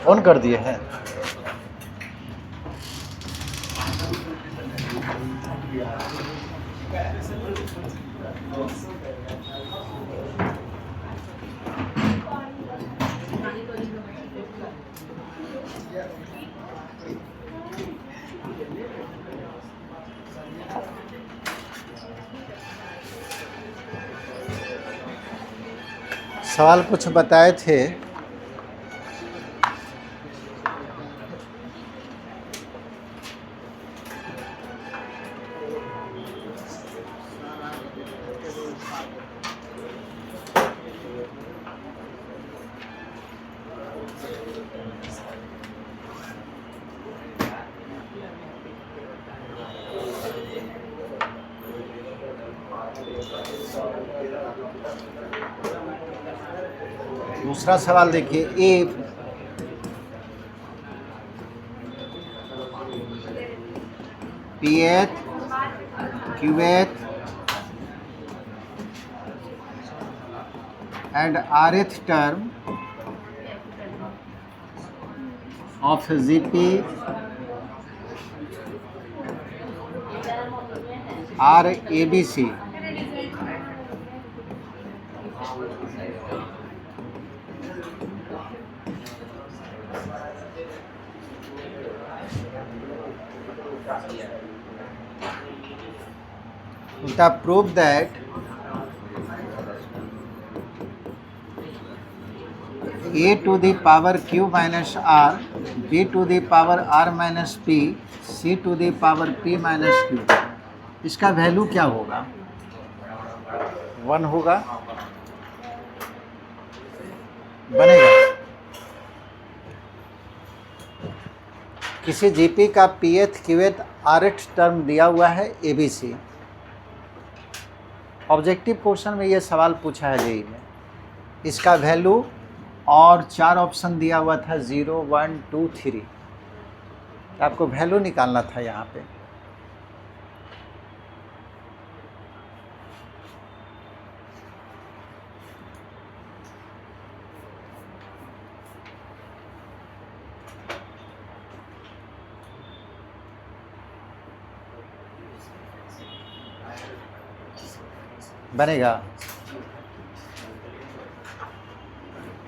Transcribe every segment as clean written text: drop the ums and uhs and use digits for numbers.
On कर दिए हैं। सवाल कुछ बताए थे, दूसरा सवाल देखिए, ए pth qth and rth term of Gp are ABC. The proof that a to the power q minus r, b to the power r minus p, c to the power p minus q, इसका value क्या होगा? 1 होगा, बनेगा। किसी GP का pth qth rth term दिया हुआ है abc। ऑब्जेक्टिव पोर्शन में ये सवाल पूछा है जेई में, इसका वैल्यू और 4 ऑप्शन दिया हुआ था 0 1 2 3, आपको वैल्यू निकालना था यहाँ पे। बनेगा।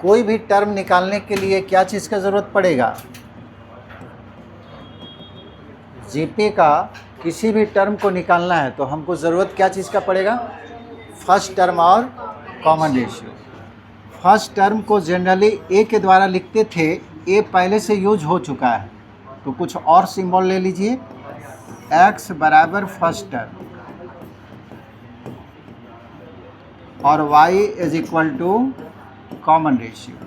कोई भी टर्म निकालने के लिए क्या चीज़ का ज़रूरत पड़ेगा? जीपी का किसी भी टर्म को निकालना है तो हमको ज़रूरत क्या चीज़ का पड़ेगा? फर्स्ट टर्म और कॉमन रेशियो। फर्स्ट टर्म को जनरली ए के द्वारा लिखते थे, ए पहले से यूज हो चुका है, तो कुछ और सिंबल ले लीजिए। एक्स बराबर फर्स्ट टर्म और y is equal to common ratio.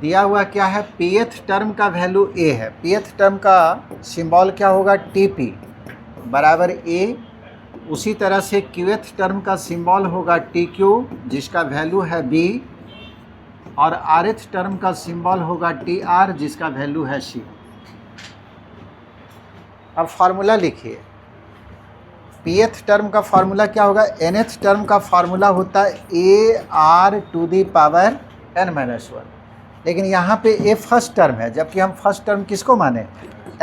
दिया हुआ क्या है? pth टर्म का वैल्यू a है। pth टर्म का सिंबल क्या होगा? tp बराबर a। उसी तरह से qth टर्म का सिंबल होगा tq जिसका वैल्यू है b, और rth टर्म का सिंबल होगा tr जिसका वैल्यू है c। अब फार्मूला लिखिए। pth टर्म का फार्मूला क्या होगा? nth टर्म का फार्मूला होता है ar to the power n minus 1, लेकिन यहाँ पे a फर्स्ट टर्म है, जबकि हम फर्स्ट टर्म किसको माने?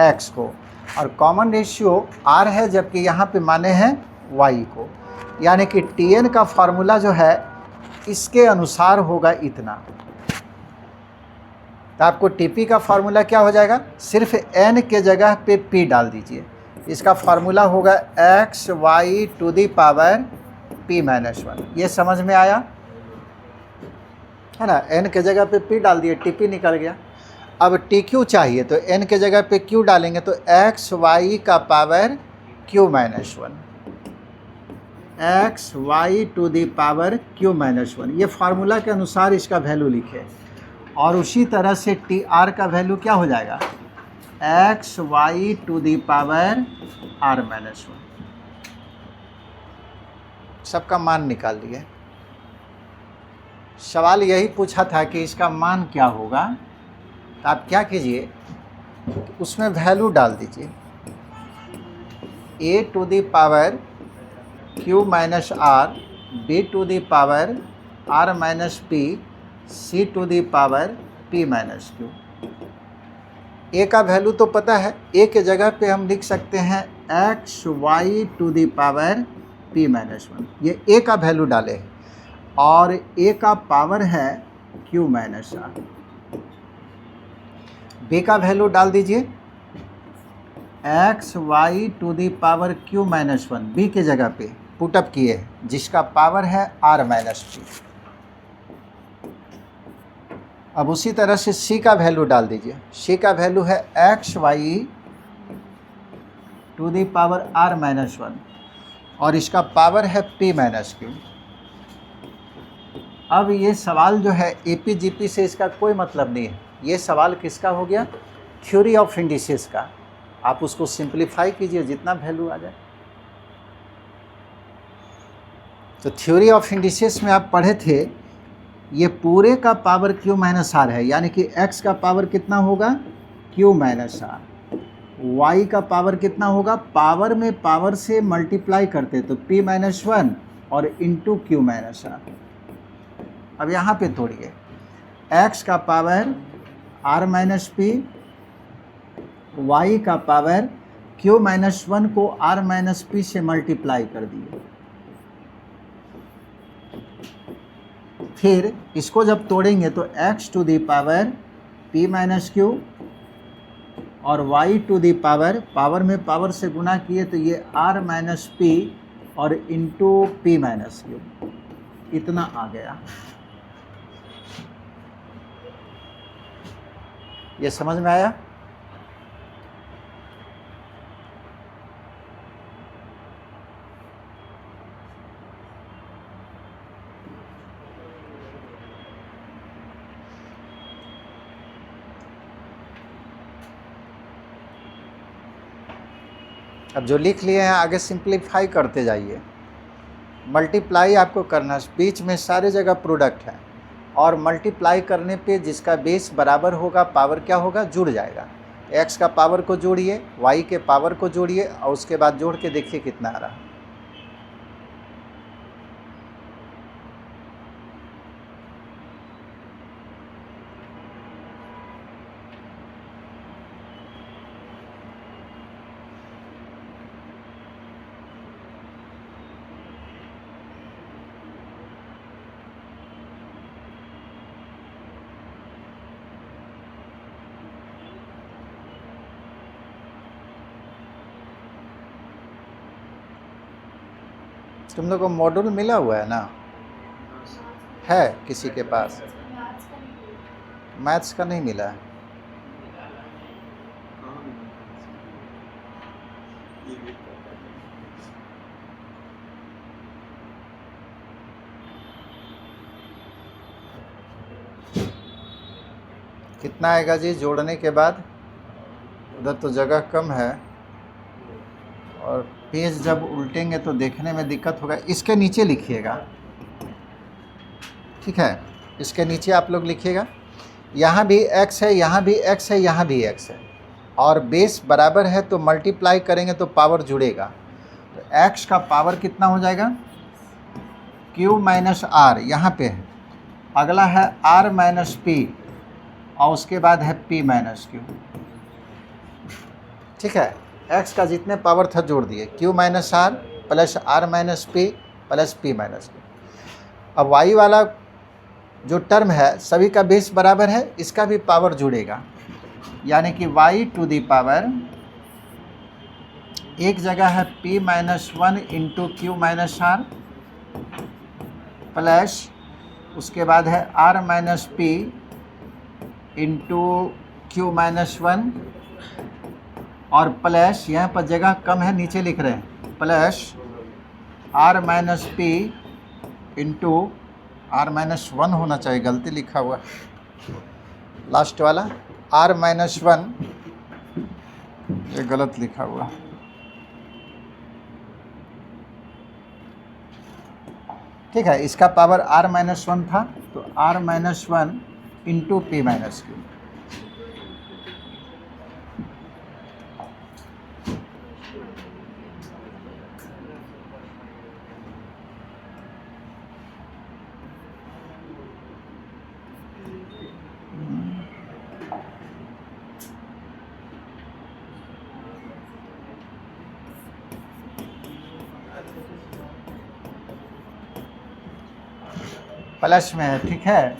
x को। और कॉमन रेशियो r है, जबकि यहाँ पे माने हैं y को। यानी कि tn का फार्मूला जो है इसके अनुसार होगा इतना। तो आपको टीपी का फार्मूला क्या हो जाएगा? सिर्फ n के जगह पे p डाल दीजिए। इसका फार्मूला होगा x y to the power p minus 1। ये समझ में आया है ना? n के जगह पे p डाल दिए, टीपी निकल गया। अब tq चाहिए तो n के जगह पे q डालेंगे तो एक्स वाई का power q minus 1, x y to the power q minus 1। ये फार्मूला के अनुसार इसका वैल्यू लिखे। और उसी तरह से टी आर का वैल्यू क्या हो जाएगा? X y to the power r minus 1। सबका मान निकाल लिए। सवाल यही पूछा था कि इसका मान क्या होगा, तो आप क्या कीजिए, उसमें वैल्यू डाल दीजिए a to the power q minus r, b to the power r minus p, c to the power p minus q. a का वैल्यू तो पता है, a के जगह पे हम लिख सकते हैं x y to the power p minus one, ये a का वैल्यू डाले हैं, और a का पावर है q माइनस आर। b का वैल्यू डाल दीजिए x y to the power q minus one, b के जगह पे पुटअप किए हैं, जिसका पावर है r माइनस पी। अब उसी तरह से c का वैल्यू डाल दीजिए, c का वैल्यू है x y to the power r minus one, और इसका पावर है p माइनस क्यू। अब ये सवाल जो है APGP से इसका कोई मतलब नहीं है, ये सवाल किसका हो गया, थ्योरी ऑफ इंडिसेस का। आप उसको सिंप्लीफाई कीजिए जितना वैल्यू आ जाए। तो थ्योरी ऑफ इंडिसेस में आप पढ़े थे, ये पूरे का पावर q माइनस आर है, यानी कि x का पावर कितना होगा q माइनस आर, y का पावर कितना होगा, पावर में पावर से मल्टीप्लाई करते तो p माइनस वन और इंटू q माइनस आर। अब यहाँ पे तोड़िए, x का power r minus p, y का पावर q माइनस वन को r माइनस पी से मल्टीप्लाई कर दिए। फिर इसको जब तोड़ेंगे तो x to the power p minus q और y to the power, power में पावर से गुना किए तो ये r माइनस पी और इंटू p माइनस क्यू, इतना आ गया। ये समझ में आया? अब जो लिख लिए हैं आगे सिंप्लीफाई करते जाइए। मल्टीप्लाई आपको करना, बीच में सारे जगह प्रोडक्ट है, और मल्टीप्लाई करने पे जिसका बेस बराबर होगा पावर क्या होगा, जुड़ जाएगा। x का पावर को जोड़िए, y के पावर को जोड़िए, और उसके बाद जोड़ के देखिए कितना आ रहा है। तुम लोग को मॉड्यूल मिला हुआ है ना, है किसी के पास? मैथ्स का नहीं मिला है। कितना आएगा जी जोड़ने के बाद? उधर तो जगह कम है, और पेज जब उल्टेंगे तो देखने में दिक्कत होगा। इसके नीचे लिखिएगा, ठीक है? इसके नीचे आप लोग लिखिएगा, यहाँ भी x है, यहाँ भी x है, यहाँ भी x है, और बेस बराबर है तो मल्टीप्लाई करेंगे तो पावर जुड़ेगा। तो x का पावर कितना हो जाएगा, q माइनस आर, यहाँ पे है। अगला है r माइनस पी, और उसके बाद है p माइनस क्यू, ठीक है? x का जितने पावर था जोड़ दिए, q minus r plus r minus p plus p minus q. अब y वाला जो टर्म है सभी का बेस बराबर है, इसका भी पावर जुड़ेगा, यानी कि y टू दी पावर, एक जगह है p minus one into q minus r, plus उसके बाद है r minus p into q minus one, और प्लस यहाँ पर जगह कम है नीचे लिख रहे हैं, plus r minus p into r minus one होना चाहिए, गलती लिखा हुआ लास्ट वाला, r माइनस वन, ये गलत लिखा हुआ। ठीक है, इसका पावर r माइनस वन था तो r minus one into P minus q. Plus में है, ठीक है।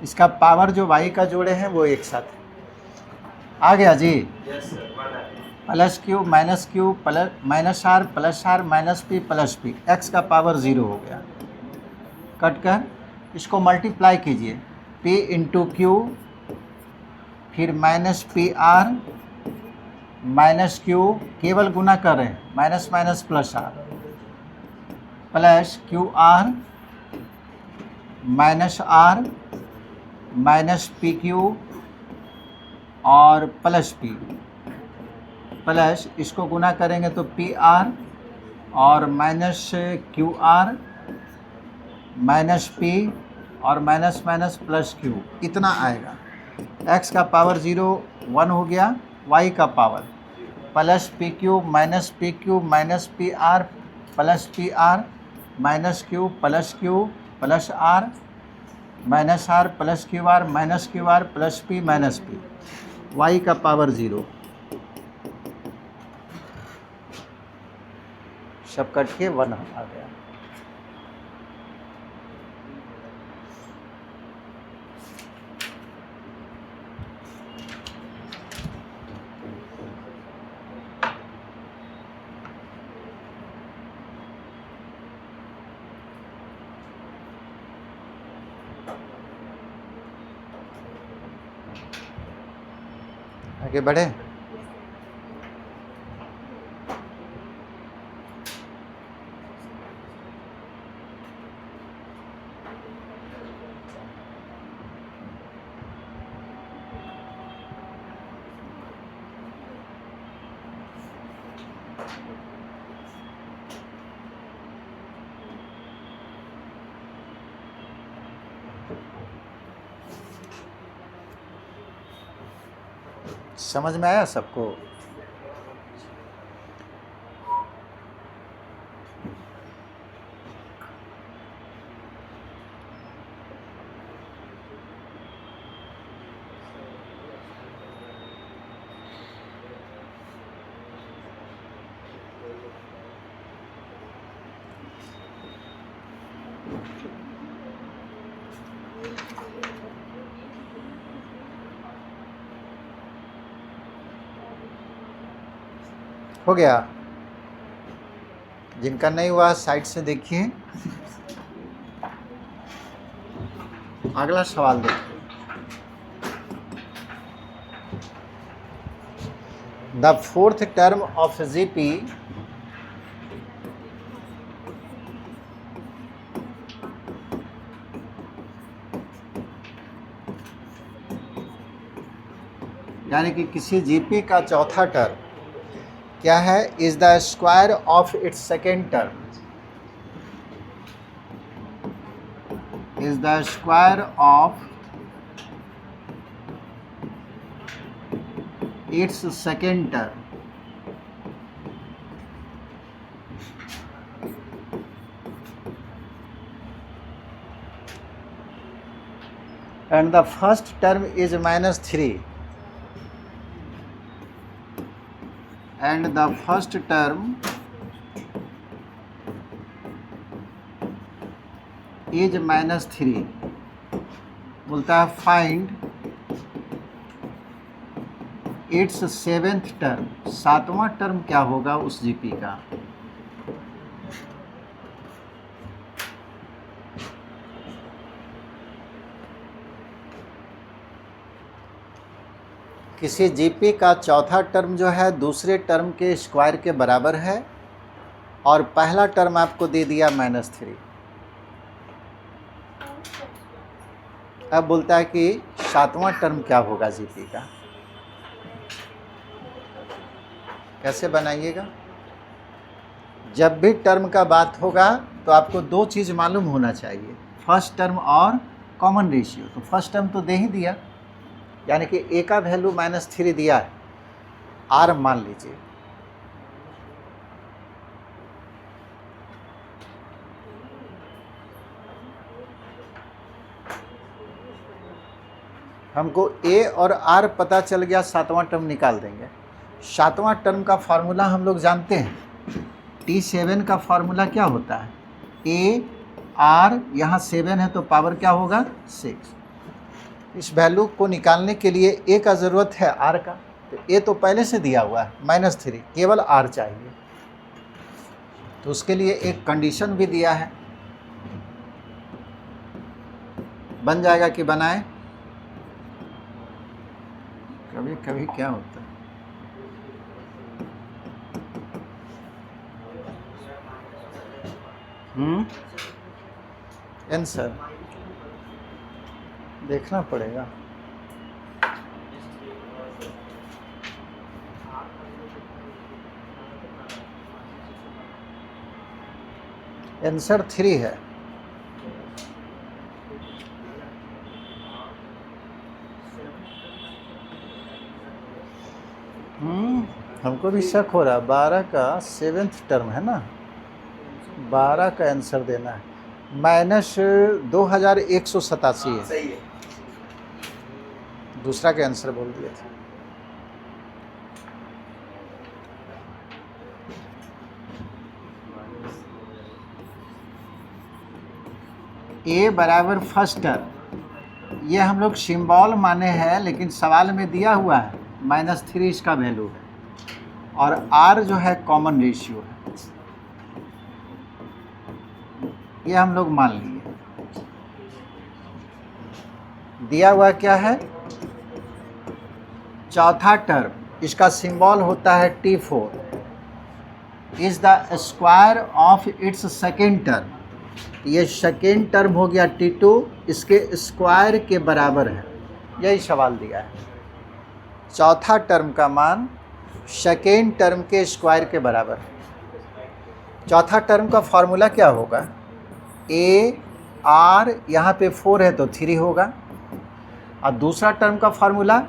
इसका पावर जो y का जोड़े हैं वो एक साथ है। आ गया जी। Plus q plus -r plus r minus p plus p, x का पावर 0 हो गया। कट कर इसको मल्टीप्लाई कीजिए, p इंटू क्यू, फिर minus p r minus q, केवल गुना कर रहे हैं, minus minus plus r, plus q r minus p q और प्लस पी, प्लस इसको गुना करेंगे तो पी आर और minus q r minus p और माइनस माइनस प्लस क्यू, इतना आएगा। x का पावर 0 1 हो गया, y का power plus p q minus p r plus p r minus q plus r minus r plus q r minus q r plus p minus p, y का power 0। सब cut के 1 आ गया। आगे बढ़े। समझ में आया सबको? हो गया। जिनका नहीं हुआ साइड से देखिए। अगला सवाल देखिए। The fourth term of GP यानी कि किसी जीपी का चौथा टर्म क्या है? Is the square of its second term, is the square of its second term and the first term is -3 and the first term is -3। बोलता है find its seventh term, सातवां टर्म क्या होगा उस जीपी का। किसी जीपी का चौथा टर्म जो है दूसरे टर्म के स्क्वायर के बराबर है और पहला टर्म आपको दे दिया -3। अब बोलता है कि सातवां टर्म क्या होगा जीपी का। कैसे बनाइएगा? जब भी टर्म का बात होगा तो आपको दो चीज़ मालूम होना चाहिए, फर्स्ट टर्म और कॉमन रेशियो। तो फर्स्ट टर्म तो दे ही दिया, यानी कि ए का वैल्यू -3 दिया है, आर मान लीजिए। हमको ए और आर पता चल गया, सातवां टर्म निकाल देंगे। सातवां टर्म का फार्मूला हम लोग जानते हैं, T7 का फार्मूला क्या होता है? A आर यहाँ 7 है तो पावर क्या होगा 6। इस वैल्यू को निकालने के लिए ए का ज़रूरत है आर का, तो ए तो पहले से दिया हुआ है -3, केवल आर चाहिए। तो उसके लिए एक कंडीशन भी दिया है, बन जाएगा कि बनाए? कभी कभी क्या होता है, आंसर देखना पड़ेगा। आंसर 3 है। हमको भी शक हो रहा, 12 का 7th टर्म है ना, 12 का आंसर देना है। -2187 है। सही है। दूसरा के आंसर बोल दिए थे। ए बराबर फर्स्ट टर्म, ये हम लोग सिंबल माने हैं, लेकिन सवाल में दिया हुआ है -3 इसका वैल्यू है, और आर जो है कॉमन रेशियो है, ये हम लोग मान लिए। दिया हुआ क्या है, चौथा टर्म, इसका सिंबल होता है T4, is the square of its second term. ये सेकेंड टर्म हो गया T2, इसके स्क्वायर के बराबर है, यही सवाल दिया है। चौथा टर्म का मान सेकेंड टर्म के स्क्वायर के बराबर है। चौथा टर्म का फॉर्मूला क्या होगा, ए आर, यहाँ पे 4 है तो 3 होगा, और दूसरा टर्म का फॉर्मूला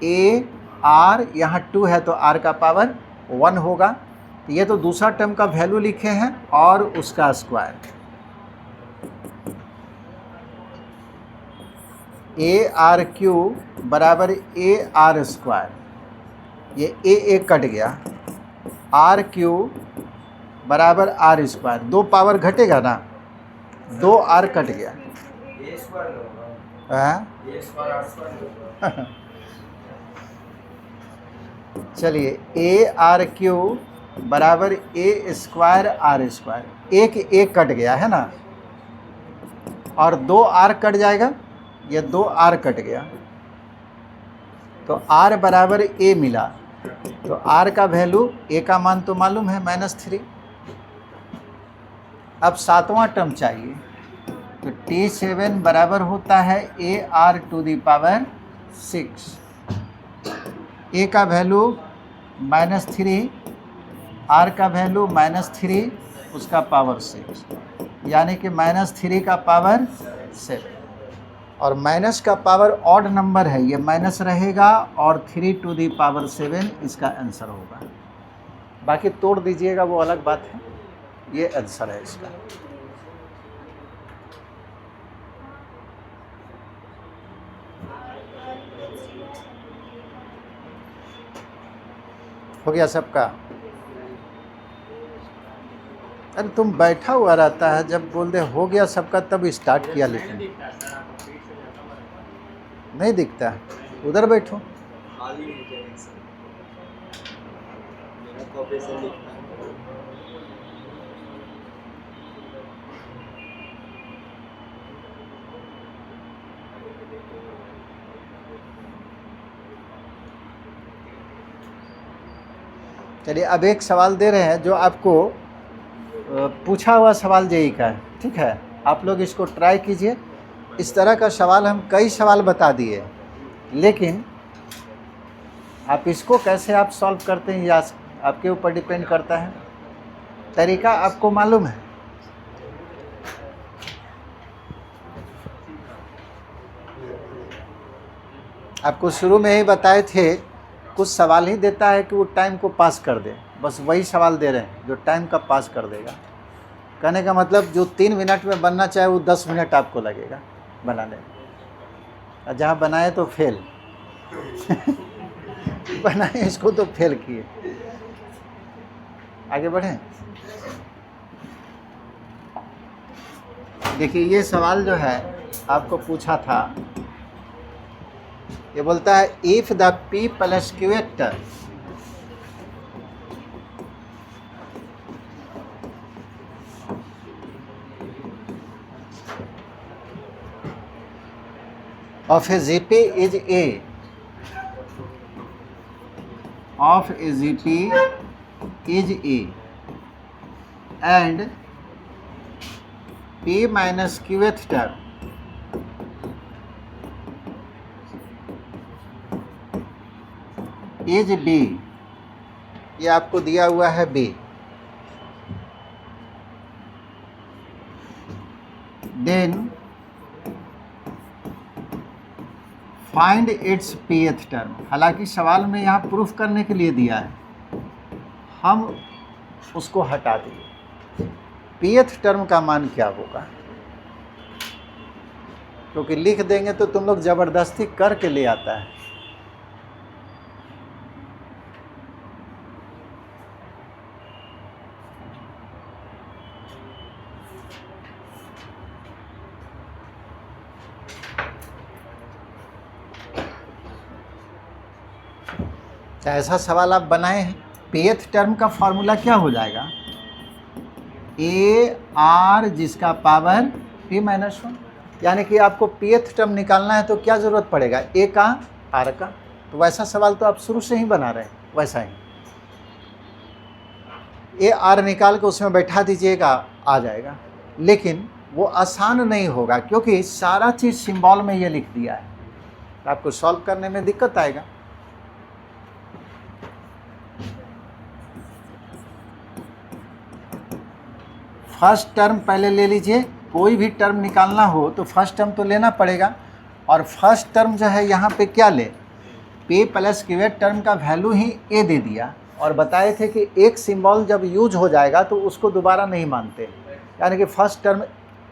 ए आर, यहाँ 2 है तो आर का पावर 1 होगा। ये तो दूसरा टर्म का वैल्यू लिखे हैं और उसका स्क्वायर। ए आर क्यू बराबर ए आर स्क्वायर, ये ए कट गया, आर क्यू बराबर आर स्क्वायर, 2 पावर घटेगा ना, 2 आर कट गया। चलिए, ए आर क्यू बराबर ए स्क्वायर आर स्क्वायर, एक कट गया है ना, और 2 आर कट जाएगा, ये 2 आर कट गया, तो आर बराबर ए मिला। तो आर का वैल्यू, ए का मान तो मालूम है -3। अब सातवां टर्म चाहिए, तो T7 बराबर होता है a r to the power 6। A का वैल्यू -3, आर का वैल्यू -3, उसका पावर 6, यानी कि -3 का पावर 7। और माइनस का पावर ऑड नंबर है, ये माइनस रहेगा, और 3 टू दी पावर 7 इसका आंसर होगा। बाकी तोड़ दीजिएगा वो अलग बात है, ये आंसर है इसका। हो गया सबका? अरे तुम बैठा हुआ रहता है, जब बोल दे हो गया सबका तब स्टार्ट किया, लेकिन नहीं दिखता। उधर बैठो। चलिए, अब एक सवाल दे रहे हैं जो आपको पूछा हुआ सवाल जेई का है, ठीक है? आप लोग इसको ट्राई कीजिए। इस तरह का सवाल हम कई सवाल बता दिए, लेकिन आप इसको कैसे आप सॉल्व करते हैं या आपके ऊपर डिपेंड करता है। तरीका आपको मालूम है। आपको शुरू में ही बताए थे, कुछ सवाल ही देता है कि वो टाइम को पास कर दे, बस वही सवाल दे रहे हैं जो टाइम का पास कर देगा। कहने का मतलब जो 3 मिनट में बनना चाहे वो 10 मिनट आपको लगेगा बनाने में, और जहाँ बनाए तो फेल बनाए इसको तो फेल किए। आगे बढ़ें। देखिए ये सवाल जो है आपको पूछा था, ये बोलता है if the p plus Q vector of a GP is A, of a GP is A and P minus qth term is B, ये आपको दिया हुआ है B, then find its pth term. हालांकि सवाल में यहाँ प्रूफ करने के लिए दिया है, हम उसको हटा दिए। pth टर्म का मान क्या होगा, क्योंकि लिख देंगे तो तुम लोग ज़बरदस्ती करके ले आता है। ऐसा सवाल आप बनाए हैं, pth टर्म का फॉर्मूला क्या हो जाएगा, ए आर जिसका पावर p माइनस 1। यानी कि आपको pth टर्म निकालना है तो क्या ज़रूरत पड़ेगा, ए का आर का। तो वैसा सवाल तो आप शुरू से ही बना रहे हैं, वैसा ही ए आर निकाल के उसमें बैठा दीजिएगा, आ जाएगा। लेकिन वो आसान नहीं होगा क्योंकि सारा चीज़ सिंबल में ये लिख दिया है, तो आपको सॉल्व करने में दिक्कत आएगा। फर्स्ट टर्म पहले ले लीजिए, कोई भी टर्म निकालना हो तो फर्स्ट टर्म तो लेना पड़ेगा। और फर्स्ट टर्म जो है यहाँ पे क्या ले, p प्लस क्यूवेट टर्म का वैल्यू ही a दे दिया, और बताए थे कि एक सिंबल जब यूज हो जाएगा तो उसको दोबारा नहीं मानते, यानी कि फर्स्ट टर्म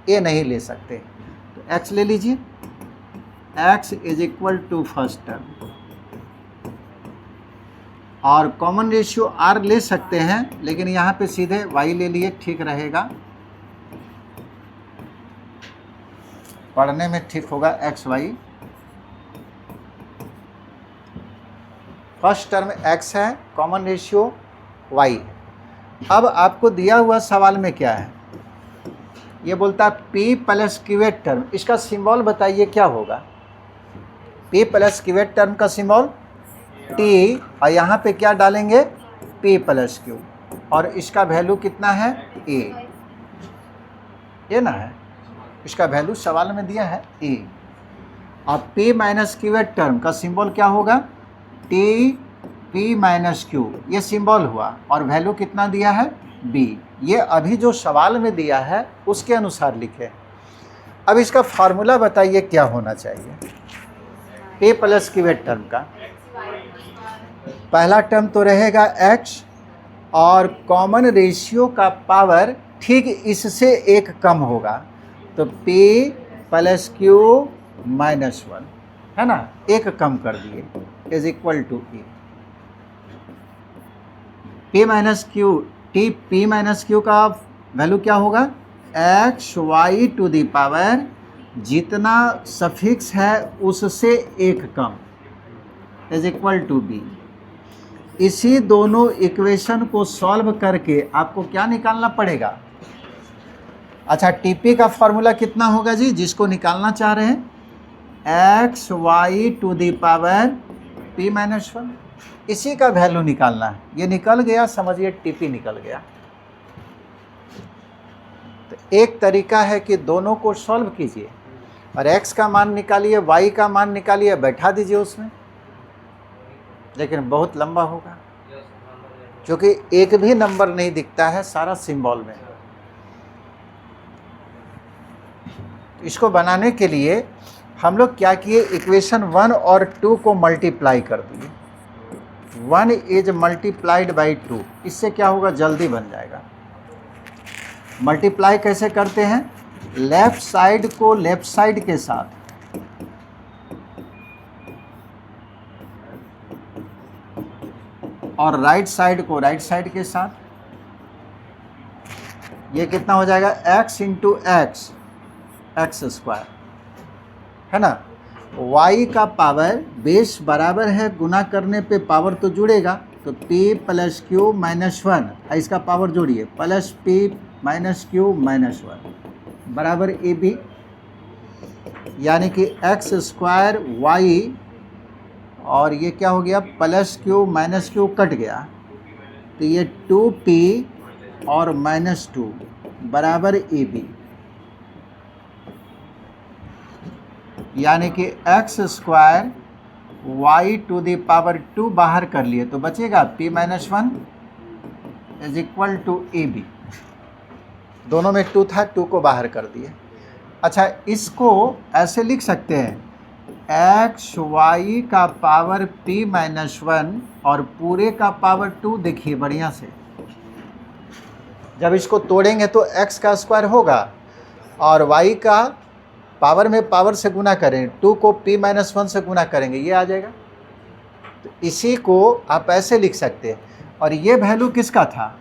a नहीं ले सकते। तो x ले लीजिए, x is equal to first term, और कॉमन रेशियो r ले सकते हैं, लेकिन यहाँ पे सीधे y ले लिए, ठीक रहेगा, पढ़ने में ठीक होगा। x y, first term x है, कॉमन रेशियो y। अब आपको दिया हुआ सवाल में क्या है, ये बोलता है p प्लस क्यूवेट टर्म, इसका सिंबल बताइए क्या होगा। p प्लस क्यूवेट टर्म का सिंबल t, और यहाँ पे क्या डालेंगे, p प्लस क्यू, और इसका वैल्यू कितना है, a, ये ना है, इसका वैल्यू सवाल में दिया है a। और p माइनस क्यूवेट टर्म का सिंबल क्या होगा, t p माइनस क्यू, ये सिंबल हुआ, और वैल्यू कितना दिया है, b। ये अभी जो सवाल में दिया है उसके अनुसार लिखे। अब इसका फार्मूला बताइए क्या होना चाहिए p प्लस क्यूवेट टर्म का। पहला टर्म तो रहेगा x, और कॉमन रेशियो का पावर ठीक इससे एक कम होगा, तो p प्लस क्यू माइनस 1 है ना, एक कम कर दिए, is equal to e। p minus q, p minus q का वैल्यू क्या होगा, x y to the power, जितना सफिक्स है उससे एक कम, इज इक्वल टू b। इसी दोनों इक्वेशन को सॉल्व करके आपको क्या निकालना पड़ेगा, अच्छा टीपी का फॉर्मूला कितना होगा जी, जिसको निकालना चाह रहे हैं, x y to the power p minus 1, इसी का वैल्यू निकालना है। ये निकल गया, समझिए टीपी निकल गया। तो एक तरीका है कि दोनों को सॉल्व कीजिए और x का मान निकालिए, y का मान निकालिए, बैठा दीजिए उसमें, लेकिन बहुत लंबा होगा क्योंकि एक भी नंबर नहीं दिखता है, सारा सिंबल में। इसको बनाने के लिए हम लोग क्या किए, इक्वेशन 1 और 2 को मल्टीप्लाई कर दिए। 1 इज मल्टीप्लाइड बाई 2, इससे क्या होगा, जल्दी बन जाएगा। मल्टीप्लाई कैसे करते हैं, लेफ्ट साइड को लेफ्ट साइड के साथ, और राइट साइड को राइट साइड के साथ। ये कितना हो जाएगा, x into x x square, है ना। y का पावर बेस बराबर है, गुना करने पे पावर तो जुड़ेगा, तो p प्लस क्यू माइनस 1, इसका पावर जोड़िए, plus p minus Q minus 1 बराबर ए बी, यानी कि एक्स स्क्वायर वाई और ये क्या हो गया, plus Q minus Q cut गया, तो ये 2p और माइनस 2 बराबर ए बी, यानी कि x square y to the power 2 बाहर कर लिए तो बचेगा p minus 1 is equal to a b. दोनों में 2 था, 2 को बाहर कर दिए। अच्छा, इसको ऐसे लिख सकते हैं, एक्स वाई का पावर p माइनस 1 और पूरे का पावर 2। देखिए बढ़िया से, जब इसको तोड़ेंगे तो x का स्क्वायर होगा और y का पावर में पावर से गुना करें, 2 को p माइनस 1 से गुना करेंगे, ये आ जाएगा। तो इसी को आप ऐसे लिख सकते हैं। और ये वैल्यू किसका था,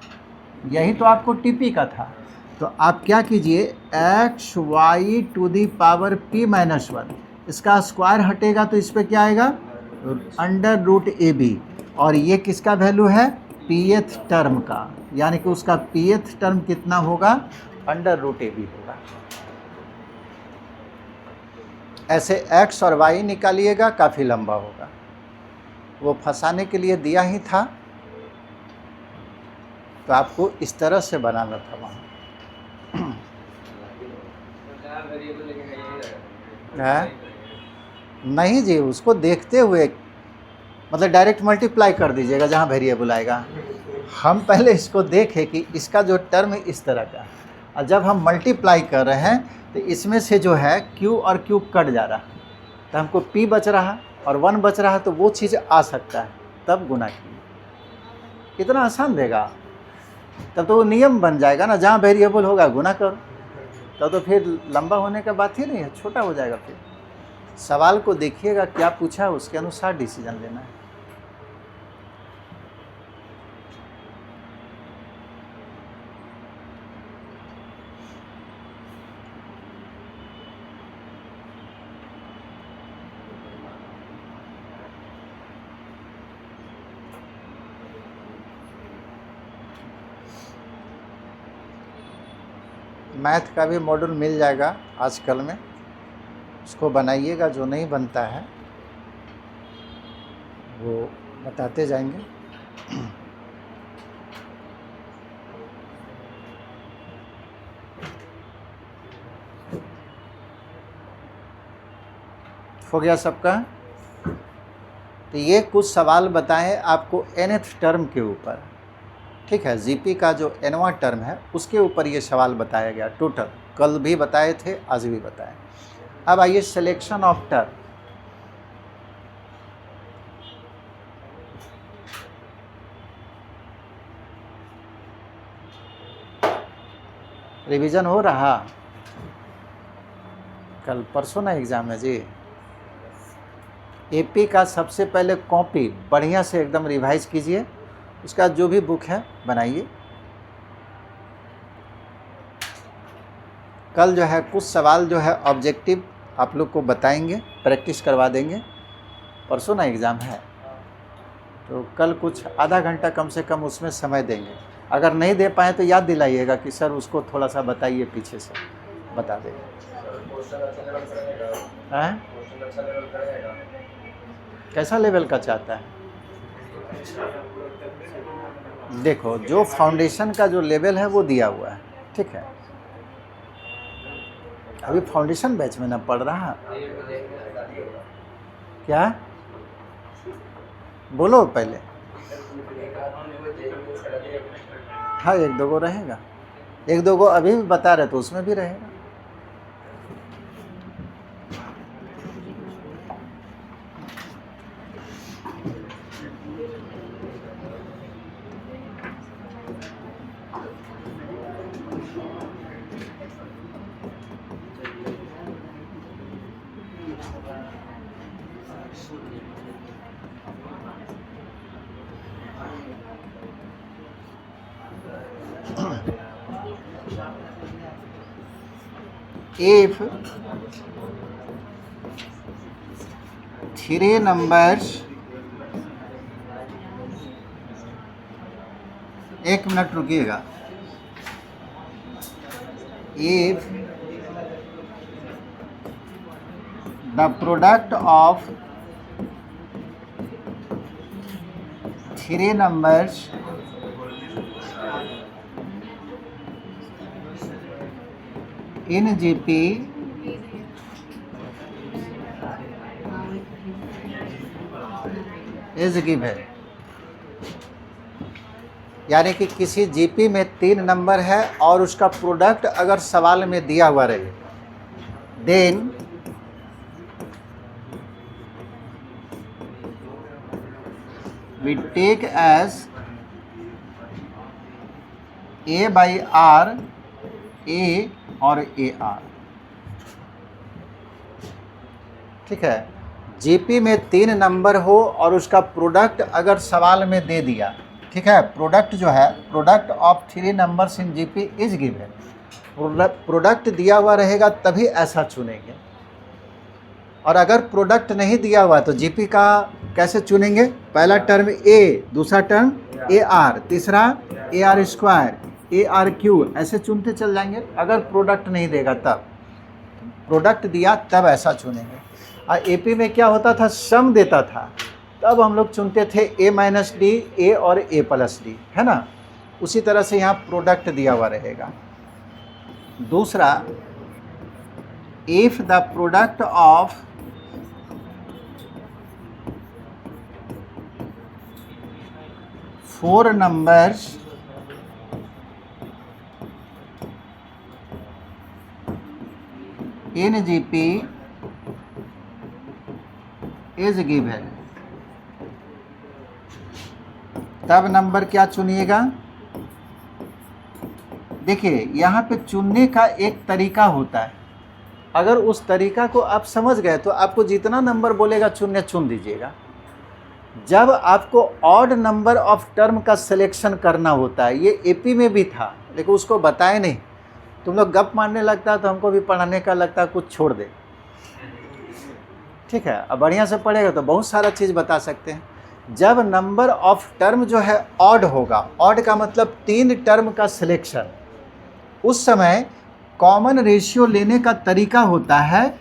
यही तो आपको TP का था। तो आप क्या कीजिए, x y to the power p minus 1, इसका स्क्वायर हटेगा तो इस पर क्या आएगा, अंडर रूट ए बी, और ये किसका वैल्यू है, pth टर्म का, यानी कि उसका pth टर्म कितना होगा, अंडर रूट ए बी होगा। ऐसे x और y निकालिएगा, काफ़ी लंबा होगा, वो फंसाने के लिए दिया ही था, तो आपको इस तरह से बनाना था वहाँ। है नहीं जी, उसको देखते हुए मतलब डायरेक्ट मल्टीप्लाई कर दीजिएगा जहाँ वेरिएबल आएगा। हम पहले इसको देखें कि इसका जो टर्म है इस तरह का, और जब हम मल्टीप्लाई कर रहे हैं तो इसमें से जो है q और q कट जा रहा, तो हमको p बच रहा और 1 बच रहा, तो वो चीज़ आ सकता है, तब गुना कीजिए। कितना आसान देगा, तब तो वो नियम बन जाएगा ना, जहाँ वेरिएबल होगा गुना करो, तब तो फिर लंबा होने का बात ही नहीं है, छोटा हो जाएगा। फिर सवाल को देखिएगा क्या पूछा है, उसके अनुसार डिसीजन लेना है। मैथ का भी मॉड्यूल मिल जाएगा आजकल में, उसको बनाइएगा, जो नहीं बनता है वो बताते जाएंगे। हो गया सबका। तो ये कुछ सवाल बताएं आपको nth टर्म के ऊपर, ठीक है। जीपी का जो nवां टर्म है उसके ऊपर ये सवाल बताया गया टोटल, कल भी बताए थे, आज भी बताए। अब आइए सिलेक्शन ऑफ टर्म। रिवीजन हो रहा, कल परसों ना एग्जाम है जी। एपी का सबसे पहले कॉपी बढ़िया से एकदम रिवाइज कीजिए, उसका जो भी बुक है बनाइए। कल जो है कुछ सवाल जो है ऑब्जेक्टिव आप लोग को बताएंगे, प्रैक्टिस करवा देंगे। परसों ना एग्ज़ाम है, तो कल कुछ आधा घंटा कम से कम उसमें समय देंगे। अगर नहीं दे पाए तो याद दिलाइएगा कि सर उसको थोड़ा सा बताइए, पीछे से बता देंगे। कैसा लेवल का चाहता है? देखो, जो फाउंडेशन का जो लेवल है वो दिया हुआ है, ठीक है। अभी फाउंडेशन बैच में ना पढ़ रहा, क्या बोलो पहले। हाँ, 1-2 गो रहेगा, 1-2 गो अभी भी बता रहे तो उसमें भी रहेगा। if 3 numbers, एक minute रुकिएगा, if the product of 3 numbers in GP is given, यानी कि किसी जीपी में 3 नंबर है और उसका प्रोडक्ट अगर सवाल में दिया हुआ रहे, then we take as A by R, A और AR। ठीक है, जीपी में 3 नंबर हो और उसका प्रोडक्ट अगर सवाल में दे दिया, ठीक है, प्रोडक्ट जो है, product of 3 numbers in GP is given, product दिया हुआ रहेगा तभी ऐसा चुनेंगे, और अगर प्रोडक्ट नहीं दिया हुआ तो जीपी का कैसे चुनेंगे? पहला टर्म ए, दूसरा टर्म ए आर, तीसरा a r square, A R Q, ऐसे चुनते चल जाएंगे। अगर प्रोडक्ट नहीं देगा तब, प्रोडक्ट दिया तब ऐसा चुनेंगे। और एपी में क्या होता था, सम देता था, तब हम लोग चुनते थे ए माइनस डी, ए और ए प्लस डी, है ना। उसी तरह से यहाँ प्रोडक्ट दिया हुआ रहेगा। दूसरा, if the product of four numbers in GP is given, तब नंबर क्या चुनिएगा? देखिए यहाँ पे चुनने का एक तरीका होता है, अगर उस तरीका को आप समझ गए तो आपको जितना नंबर बोलेगा चुनने चुन दीजिएगा। जब आपको ऑड नंबर ऑफ टर्म का सिलेक्शन करना होता है, ये एपी में भी था लेकिन उसको बताए नहीं, तुम लोग गप मारने लगता है तो हमको भी पढ़ाने का लगता है कुछ छोड़ दे। ठीक है, अब बढ़िया से पढ़ेगा तो बहुत सारा चीज़ बता सकते हैं। जब नंबर ऑफ टर्म जो है ऑड होगा, ऑड का मतलब 3 टर्म का सिलेक्शन, उस समय कॉमन रेशियो लेने का तरीका होता है,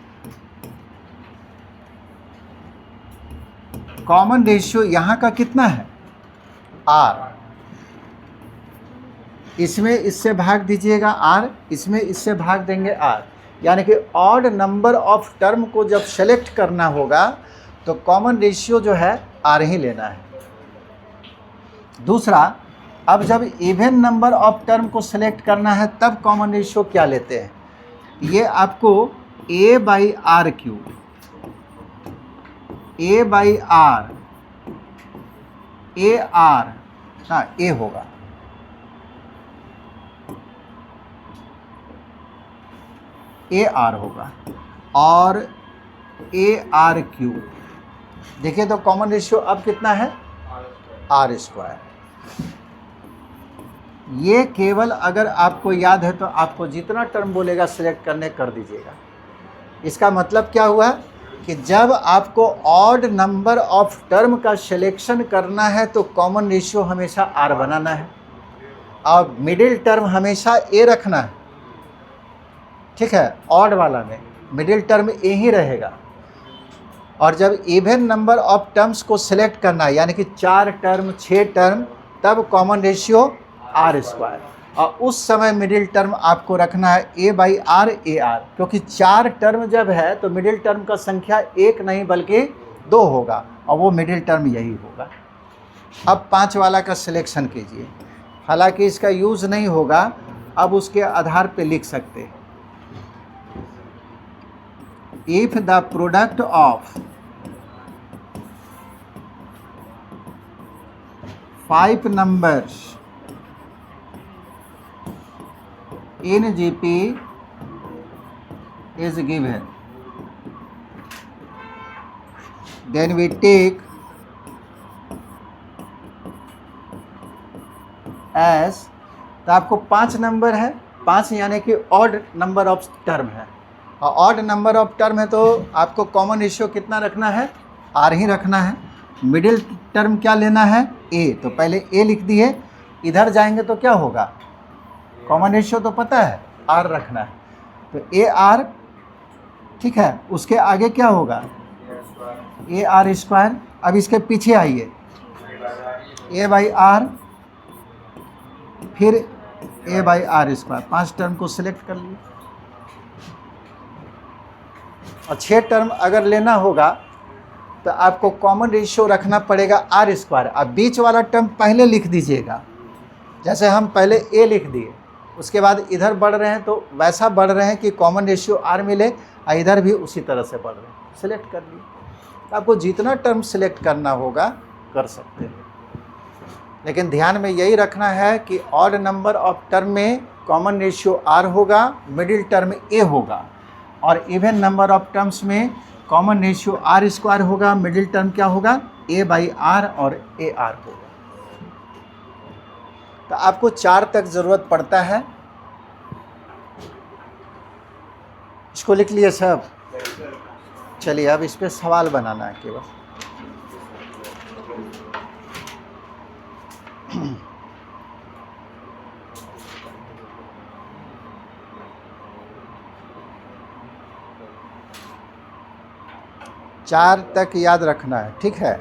कॉमन रेशियो यहाँ का कितना है, आर, इसमें इससे भाग दीजिएगा आर, इसमें इससे भाग देंगे आर, यानी कि ऑड नंबर ऑफ टर्म को जब सेलेक्ट करना होगा तो कॉमन रेशियो जो है आर ही लेना है। दूसरा, अब जब इवन नंबर ऑफ टर्म को सेलेक्ट करना है तब कॉमन रेशियो क्या लेते हैं, ये आपको a by r cube, a by r, a r, हाँ ए होगा, ए आर होगा, और ए आर क्यूब। देखिए तो कॉमन रेशियो अब कितना है, आर स्क्वायर। ये केवल अगर आपको याद है तो आपको जितना टर्म बोलेगा सिलेक्ट करने कर दीजिएगा। इसका मतलब क्या हुआ कि जब आपको ऑड नंबर ऑफ टर्म का सिलेक्शन करना है तो कॉमन रेशियो हमेशा आर बनाना है और मिडिल टर्म हमेशा ए रखना है। ठीक है, ऑड वाला में मिडिल टर्म ए ही रहेगा। और जब इवन नंबर ऑफ टर्म्स को सिलेक्ट करना है, यानी कि 4 टर्म 6 टर्म, तब कॉमन रेशियो आर स्क्वायर, और उस समय मिडिल टर्म आपको रखना है ए बाई आर, ए आर, क्योंकि 4 टर्म जब है तो मिडिल टर्म का संख्या 1 नहीं बल्कि 2 होगा, और वो मिडिल टर्म यही होगा। अब 5 वाला का सिलेक्शन कीजिए, हालांकि इसका यूज़ नहीं होगा, अब उसके आधार पे लिख सकते हैं, if the product of 5 numbers in GP is given, then we take as, तो आपको 5 नंबर है, 5 यानी कि ऑड नंबर ऑफ टर्म है, और ऑड नंबर ऑफ टर्म है तो आपको कॉमन रेशियो कितना रखना है, आर ही रखना है। मिडिल टर्म क्या लेना है, ए, तो पहले ए लिख दिए। इधर जाएंगे तो क्या होगा, कॉमन रेशियो तो पता है आर रखना है, तो ए आर, ठीक है। उसके आगे क्या होगा, ए आर स्क्वायर। अब इसके पीछे आइए, ए बाई आर, फिर ए बाई आर स्क्वायर। 5 टर्म को सिलेक्ट कर लिए। और 6 टर्म अगर लेना होगा तो आपको कॉमन रेशियो रखना पड़ेगा आर स्क्वायर। अब बीच वाला टर्म पहले लिख दीजिएगा, जैसे हम पहले ए लिख दिए, उसके बाद इधर बढ़ रहे हैं तो वैसा बढ़ रहे हैं कि कॉमन रेशियो आर मिले, और इधर भी उसी तरह से बढ़ रहे हैं। सिलेक्ट कर लिए। आपको जितना टर्म सिलेक्ट करना होगा कर सकते हैं, लेकिन ध्यान में यही रखना है कि ऑड नंबर ऑफ टर्म में कॉमन रेशियो आर होगा, मिडिल टर्म ए होगा, और इवन नंबर ऑफ टर्म्स में कॉमन रेशियो आर स्क्वायर होगा, मिडिल टर्म क्या होगा, ए बाई आर और ए आर होगा। तो आपको 4 तक ज़रूरत पड़ता है। इसको लिख लिए सब। चलिए अब इस पर सवाल बनाना है केवल। चार तक याद रखना है, ठीक है।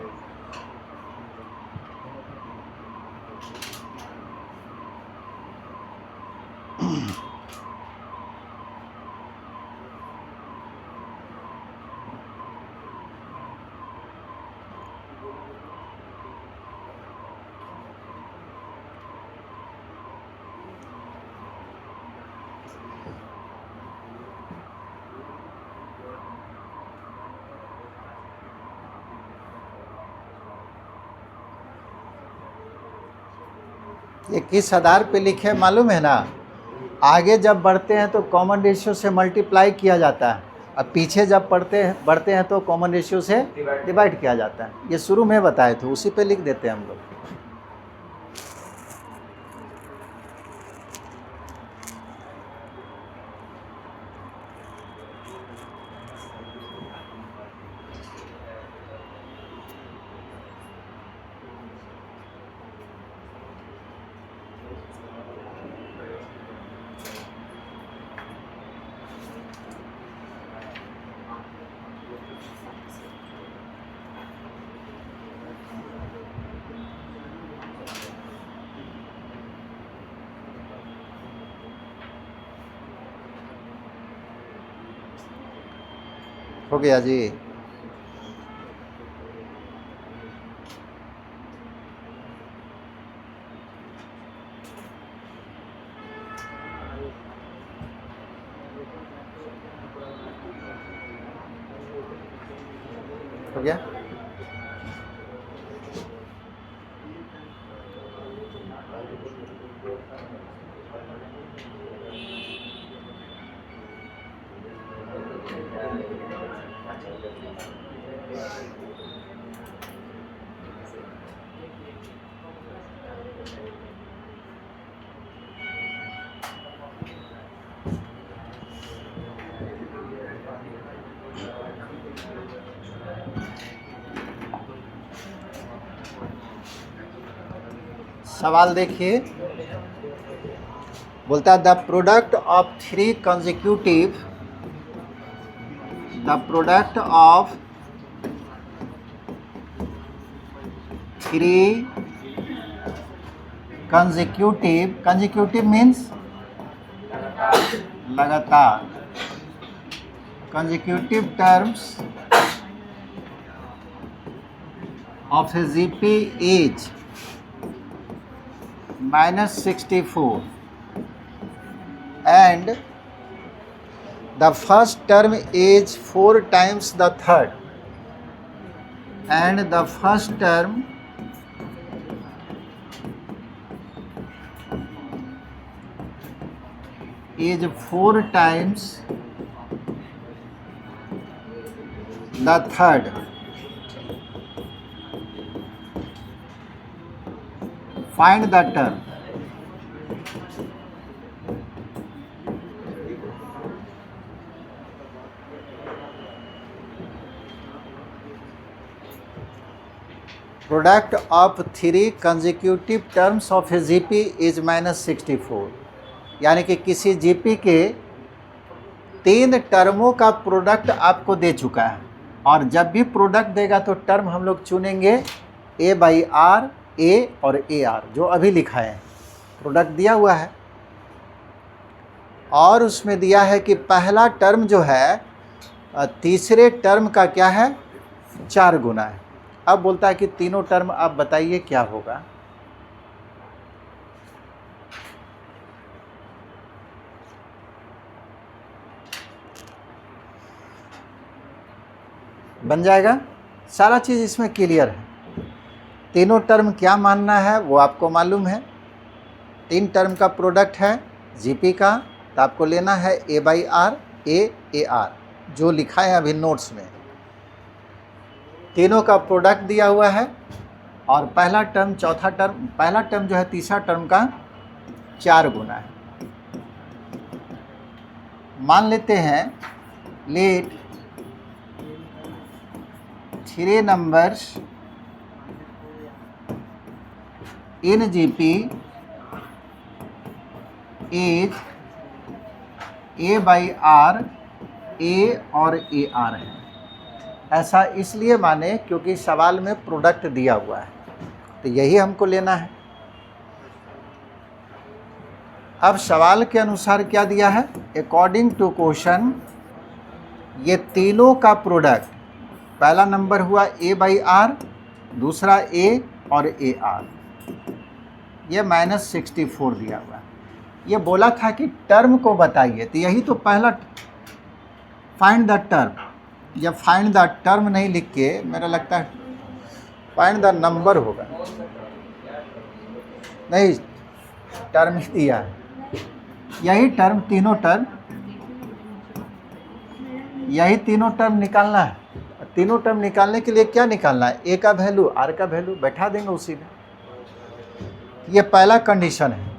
ये किस आधार पे लिखे मालूम है ना, आगे जब बढ़ते हैं तो कॉमन रेशियो से मल्टीप्लाई किया जाता है, अब पीछे जब बढ़ते हैं तो कॉमन रेशियो से डिवाइड किया जाता है। ये शुरू में बताए थे, उसी पे लिख देते हैं हम लोग। हो गया जी। हो गया। सवाल देखिए, बोलता है the product of 3 consecutive consecutive means लगातार, consecutive terms of a GP is -64 and the first term is 4 times the third and the first term is 4 times the third. Find the term. Product of 3 consecutive terms of a GP is -64, यानी कि किसी GP के 3 टर्मों का product आपको दे चुका है, और जब भी प्रोडक्ट देगा तो टर्म हम लोग चुनेंगे A/R, A और AR, जो अभी लिखा है। प्रोडक्ट दिया हुआ है और उसमें दिया है कि पहला टर्म जो है तीसरे टर्म का क्या है, 4 गुना है। अब बोलता है कि तीनों टर्म आप बताइए क्या होगा। बन जाएगा, सारा चीज़ इसमें क्लियर है। तीनों टर्म क्या मानना है वो आपको मालूम है। 3 टर्म का प्रोडक्ट है जीपी का, तो आपको लेना है A/R, AR, जो लिखा है अभी नोट्स में। तीनों का प्रोडक्ट दिया हुआ है और पहला टर्म चौथा टर्म, पहला टर्म जो है तीसरा टर्म का 4 गुना है। मान लेते हैं late 3 numbers in GP is A/R, A और AR है। ऐसा इसलिए माने क्योंकि सवाल में प्रोडक्ट दिया हुआ है, तो यही हमको लेना है। अब सवाल के अनुसार क्या दिया है, अकॉर्डिंग टू क्वेश्चन ये तीनों का प्रोडक्ट, पहला नंबर हुआ A/R, दूसरा A और AR, ये -64 दिया हुआ है। ये बोला था कि टर्म को बताइए, तो यही तो पहला फाइंड द टर्म, या फाइंड द टर्म नहीं लिख के मेरा लगता है फाइंड द नंबर होगा, नहीं टर्म ही दिया है। यही टर्म, तीनों टर्म, यही तीनों टर्म निकालना है। तीनों टर्म निकालने के लिए क्या निकालना है, A का वैल्यू, R का वैल्यू बैठा देंगे उसी में। ये पहला कंडीशन है।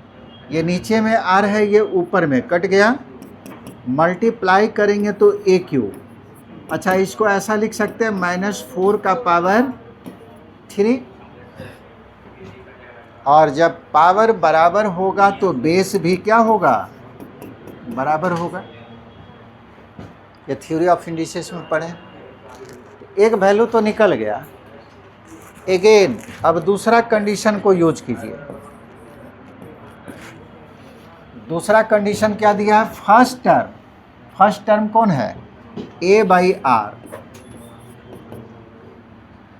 ये नीचे में R है, ये ऊपर में कट गया, मल्टीप्लाई करेंगे तो AQ। अच्छा, इसको ऐसा लिख सकते हैं -4 का पावर 3, और जब पावर बराबर होगा तो बेस भी क्या होगा, बराबर होगा। ये थ्योरी ऑफ इंडिसेस में पढ़े। एक वैल्यू तो निकल गया। अगेन अब दूसरा कंडीशन को यूज कीजिए। दूसरा कंडीशन क्या दिया है, फर्स्ट टर्म कौन है, A/R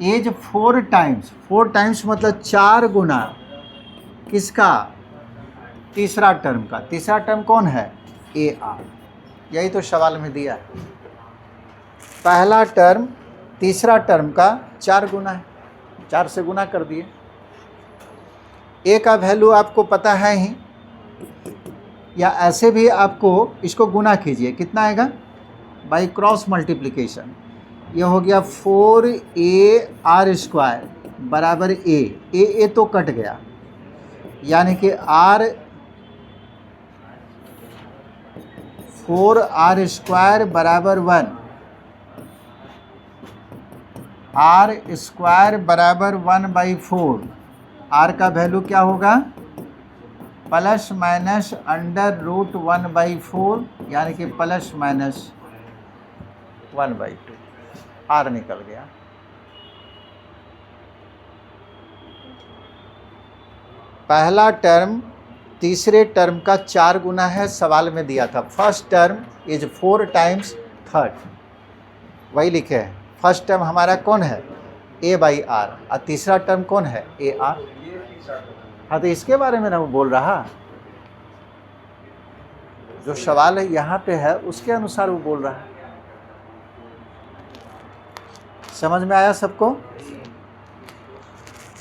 इज 4 टाइम्स मतलब 4 गुना किसका, तीसरा टर्म का। तीसरा टर्म कौन है, AR। यही तो सवाल में दिया है। पहला टर्म तीसरा टर्म का 4 गुना है, 4 से गुना कर दिए। A का वैल्यू आपको पता है ही, या ऐसे भी आपको इसको गुना कीजिए, कितना आएगा, बाई क्रॉस मल्टीप्लिकेशन। ये हो गया 4AR² बराबर A तो कट गया, यानी कि 4R² बराबर 1, R² बराबर 1/4। R का वैल्यू क्या होगा, ±√1/4, यानी कि ±1/2। R निकल गया। पहला टर्म तीसरे टर्म का 4 गुना है, सवाल में दिया था। First term is 4 times third, वही लिखे हैं। फर्स्ट टर्म हमारा कौन है, A/R, और तीसरा टर्म कौन है, AR। हाँ, तो इसके बारे में ना वो बोल रहा, जो सवाल है यहाँ पे है उसके अनुसार वो बोल रहा है। समझ में आया सबको।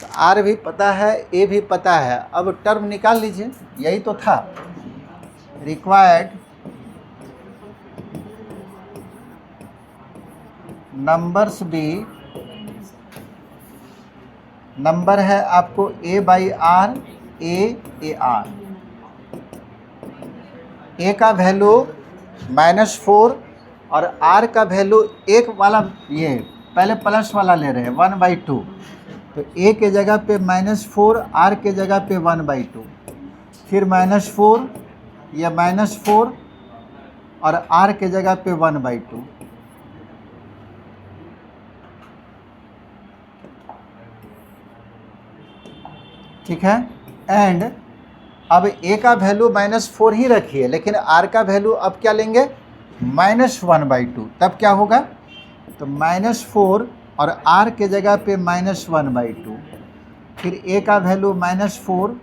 तो R भी पता है, A भी पता है। अब टर्म निकाल लीजिए, यही तो था। रिक्वायर्ड नंबर्स भी, नंबर है आपको A/R, AR। A का वैल्यू -4 और R का वैल्यू 1 वाला, ये पहले प्लस वाला ले रहे हैं 1/2, तो ए के जगह पे -4, आर के जगह पे 1/2, फिर -4, या -4 और आर के जगह पे 1/2। ठीक है। एंड अब ए का वैल्यू -4 ही रखिए, लेकिन आर का वैल्यू अब क्या लेंगे, -1/2। तब क्या होगा, तो -4 और आर के जगह पे -1/2, फिर ए का वैल्यू -4,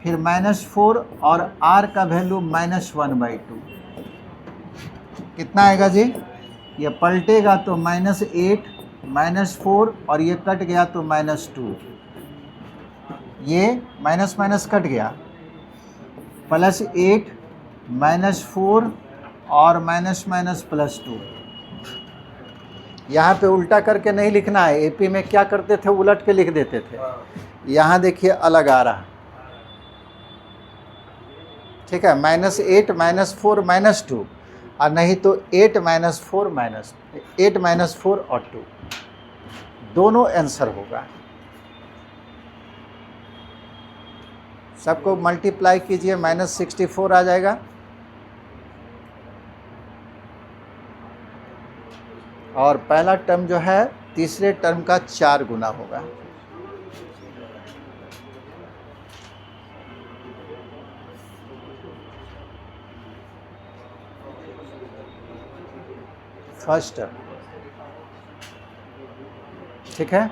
फिर -4 और आर का वैल्यू -1/2। कितना आएगा जी, ये पलटेगा तो -8, -4 और ये कट गया तो -2, ये माइनस माइनस कट गया, +8 -4 और माइनस माइनस +2। यहाँ पे उल्टा करके नहीं लिखना है, एपी में क्या करते थे, उलट के लिख देते थे। यहाँ देखिए अलग आ रहा, ठीक है, -8 -4 -2, और नहीं तो 8 -4 और 2, दोनों आंसर होगा। सबको मल्टीप्लाई कीजिए, -64 आ जाएगा, और पहला टर्म जो है तीसरे टर्म का 4 गुना होगा। फर्स्ट टर्म, ठीक है।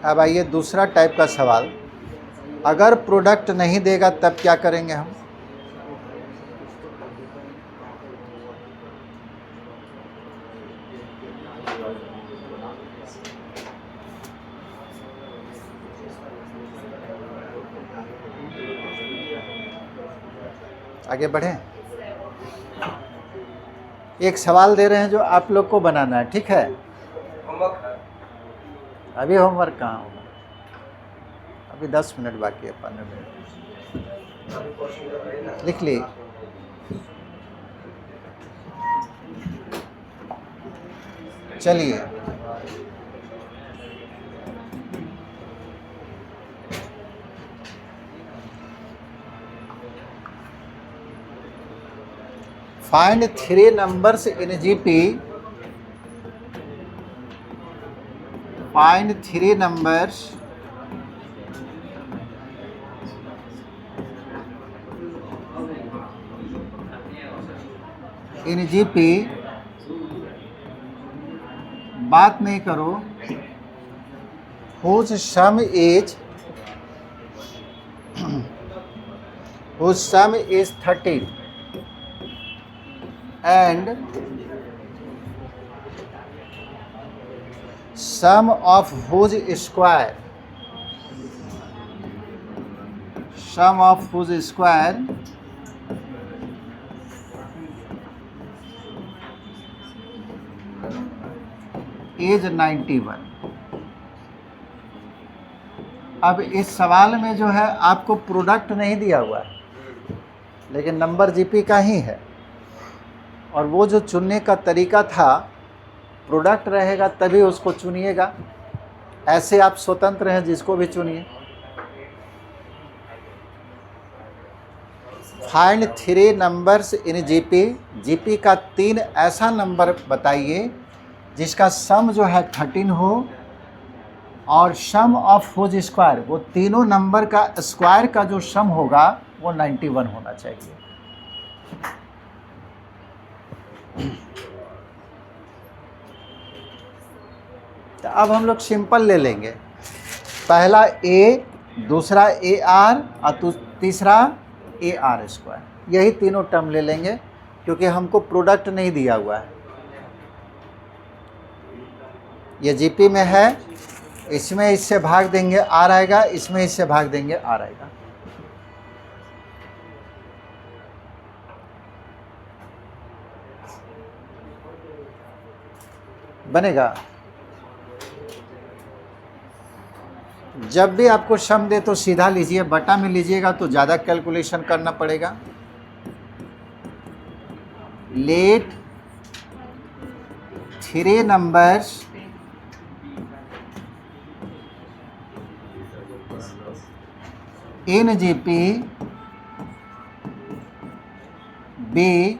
अब आइए दूसरा टाइप का सवाल, अगर प्रोडक्ट नहीं देगा तब क्या करेंगे हम। आगे बढ़ें, एक सवाल दे रहे हैं जो आप लोग को बनाना है, ठीक है। अभी होमवर्क कहाँ होगा, अभी 10 मिनट बाकी है, 15 मिनट लिख ली। चलिए, find 3 numbers in GP, find 3 numbers in GP, बात नहीं करो, whose sum is 13 and sum of whose square is 91। अब इस सवाल में जो है आपको प्रोडक्ट नहीं दिया हुआ है, लेकिन नंबर जीपी का ही है, और वो जो चुनने का तरीका था, प्रोडक्ट रहेगा तभी उसको चुनिएगा, ऐसे आप स्वतंत्र हैं, जिसको भी चुनिए। Find 3 numbers in GP, GP का 3 ऐसा नंबर बताइए जिसका सम जो है 13 हो, और सम ऑफ हुज स्क्वायर, वो तीनों नंबर का स्क्वायर का जो सम होगा वो 91 होना चाहिए। तो अब हम लोग सिंपल ले लेंगे, पहला ए, दूसरा ए आर और तीसरा ए आर स्क्वायर, यही तीनों टर्म ले लेंगे, क्योंकि हमको प्रोडक्ट नहीं दिया हुआ है। ये जीपी में है, इसमें इससे भाग देंगे आर आएगा, इसमें इससे भाग देंगे आर आएगा। बनेगा। जब भी आपको सम दे तो सीधा लीजिए, बटा में लीजिएगा तो ज़्यादा कैलकुलेशन करना पड़ेगा। Let 3 numbers in GP be,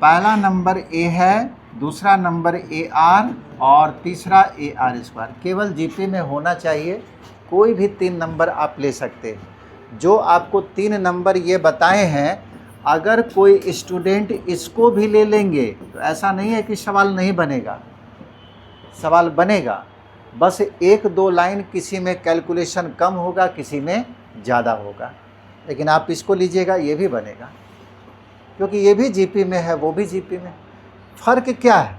पहला नंबर ए है, दूसरा नंबर ए आर और तीसरा ए आर स्क्वायर। केवल जीपी में होना चाहिए, कोई भी 3 नंबर आप ले सकते हैं। जो आपको 3 नंबर ये बताए हैं, अगर कोई स्टूडेंट इसको भी ले लेंगे तो ऐसा नहीं है कि सवाल नहीं बनेगा, सवाल बनेगा। बस 1-2 लाइन किसी में कैलकुलेशन कम होगा, किसी में ज़्यादा होगा, लेकिन आप इसको लीजिएगा ये भी बनेगा, क्योंकि ये भी जीपी में है, वो भी जीपी में। फ़र्क क्या है?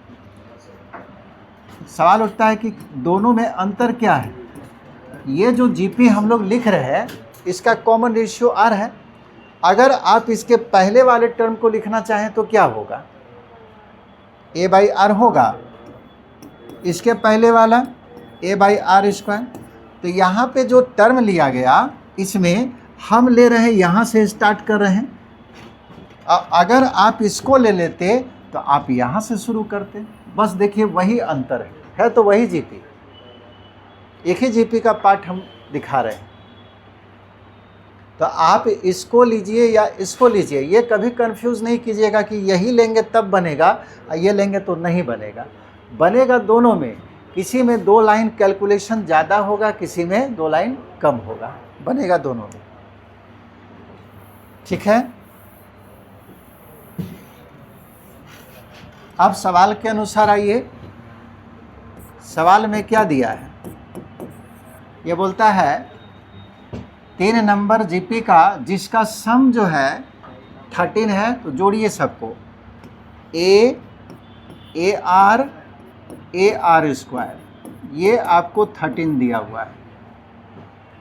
सवाल उठता है कि दोनों में अंतर क्या है। ये जो जीपी हम लोग लिख रहे हैं, इसका कॉमन रेशियो आर है। अगर आप इसके पहले वाले टर्म को लिखना चाहें तो क्या होगा? ए बाई आर होगा, इसके पहले वाला ए बाई आर स्क्वायर। तो यहाँ पे जो टर्म लिया गया, इसमें हम ले रहे हैं, यहाँ से स्टार्ट कर रहे हैं। अगर आप इसको ले लेते तो आप यहाँ से शुरू करते। बस देखिए वही अंतर है तो वही जीपी, एक ही जीपी का पार्ट हम दिखा रहे हैं। तो आप इसको लीजिए या इसको लीजिए, ये कभी कंफ्यूज नहीं कीजिएगा कि यही लेंगे तब बनेगा, ये लेंगे तो नहीं बनेगा। बनेगा दोनों में, किसी में 2 लाइन कैलकुलेशन ज़्यादा होगा, किसी में 2 लाइन कम होगा, बनेगा दोनों में। ठीक है, अब सवाल के अनुसार आइए। सवाल में क्या दिया है? ये बोलता है 3 नंबर जीपी का जिसका सम जो है 13 है, तो जोड़िए सबको। ए आर स्क्वायर, ये आपको 13 दिया हुआ है।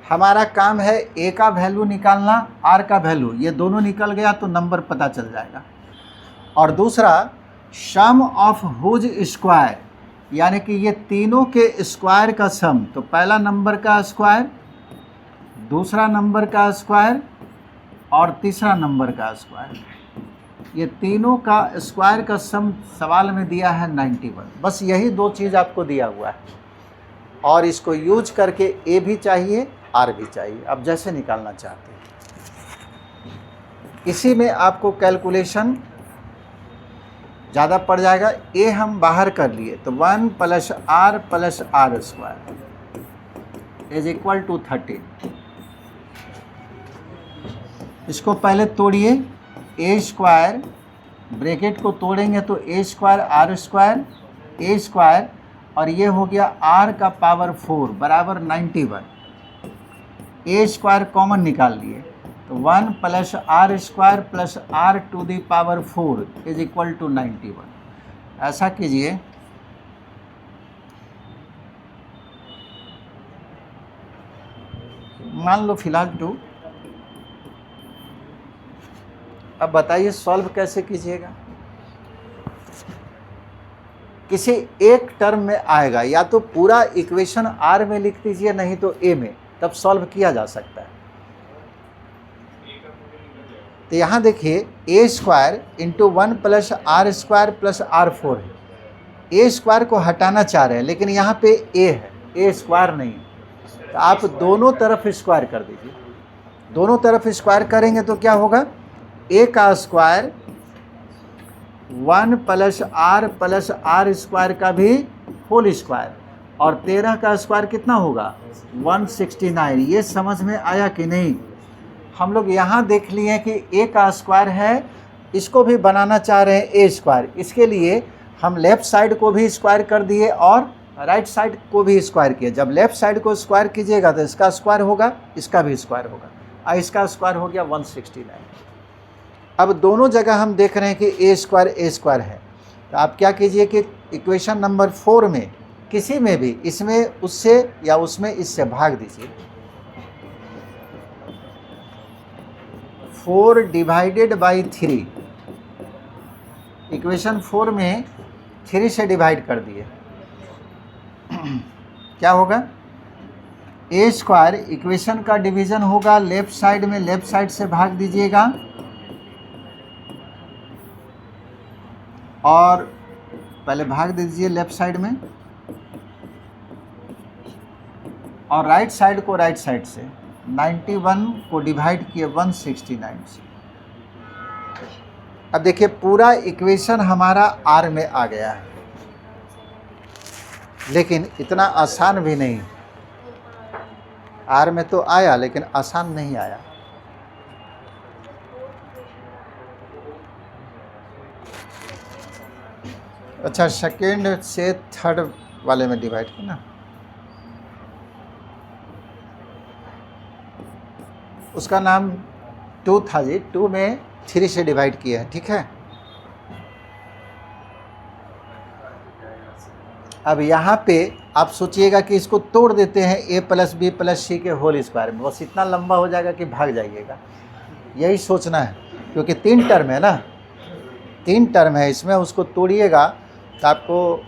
हमारा काम है ए का वैल्यू निकालना, आर का वैल्यू, ये दोनों निकल गया तो नंबर पता चल जाएगा। और दूसरा सम ऑफ हुज स्क्वायर, यानी कि ये तीनों के स्क्वायर का सम। तो पहला नंबर का स्क्वायर, दूसरा नंबर का स्क्वायर और तीसरा नंबर का स्क्वायर, ये तीनों का स्क्वायर का सम सवाल में दिया है 91। बस यही 2 चीज़ आपको दिया हुआ है, और इसको यूज करके ए भी चाहिए, आर भी चाहिए, आप जैसे निकालना चाहते हैं। इसी में आपको कैलकुलेशन ज़्यादा पड़ जाएगा। ए हम बाहर कर लिए तो 1 + r square is equal to 13। इसको पहले तोड़िए, ए स्क्वायर, ब्रैकेट को तोड़ेंगे तो a square r square, a square, और ये हो गया r का पावर 4 बराबर 91। ए स्क्वायर कॉमन निकाल लिए तो 1 + r square + r⁴ is equal to 91। ऐसा कीजिए, मान लो फिलहाल 2। अब बताइए सॉल्व कैसे कीजिएगा। किसी एक टर्म में आएगा, या तो पूरा इक्वेशन आर में लिख दीजिए, नहीं तो ए में, तब सॉल्व किया जा सकता है। तो यहाँ देखिए a square into 1 + r square + r4 है। ए स्क्वायर को हटाना चाह रहे हैं, लेकिन यहाँ पे ए है, ए स्क्वायर नहीं है। तो आप दोनों तरफ स्क्वायर कर दीजिए। दोनों तरफ स्क्वायर करेंगे तो क्या होगा? ए का स्क्वायर 1 + r स्क्वायर का भी होल स्क्वायर, और 13 का स्क्वायर कितना होगा? 169। ये समझ में आया कि नहीं? हम लोग यहाँ देख लिए कि ए का स्क्वायर है, इसको भी बनाना चाह रहे हैं ए स्क्वायर। इसके लिए हम लेफ़्ट साइड को भी स्क्वायर कर दिए और राइट साइड को भी स्क्वायर किए। जब लेफ़्ट साइड को स्क्वायर कीजिएगा तो इसका स्क्वायर होगा, इसका भी स्क्वायर होगा, और इसका स्क्वायर हो गया 169। अब दोनों जगह हम देख रहे हैं कि ए स्क्वायर है। तो आप क्या कीजिए कि इक्वेशन नंबर 4 में किसी में भी इसमें उससे या उसमें इससे भाग दीजिए। 4 डिवाइडेड बाई 3, इक्वेशन 4 में 3 से डिवाइड कर दिए, क्या होगा? ए स्क्वायर इक्वेशन का डिवीजन होगा लेफ्ट साइड में, लेफ्ट साइड से भाग दीजिएगा और पहले भाग दीजिए लेफ्ट साइड में और राइट साइड को राइट साइड से 91 को डिवाइड किए 169 से। अब देखिए पूरा इक्वेशन हमारा आर में आ गया है, लेकिन इतना आसान भी नहीं। आर में तो आया लेकिन आसान नहीं आया। अच्छा, सेकेंड से थर्ड वाले में डिवाइड करना। उसका नाम 2 था जी, 2 में 3 से डिवाइड किया है, ठीक है। अब यहाँ पे आप सोचिएगा कि इसको तोड़ देते हैं a प्लस बी प्लस सी के होल स्क्वायर में, बस इतना लंबा हो जाएगा कि भाग जाइएगा। यही सोचना है, क्योंकि 3 टर्म है ना, 3 टर्म है इसमें, उसको तोड़िएगा तो आपको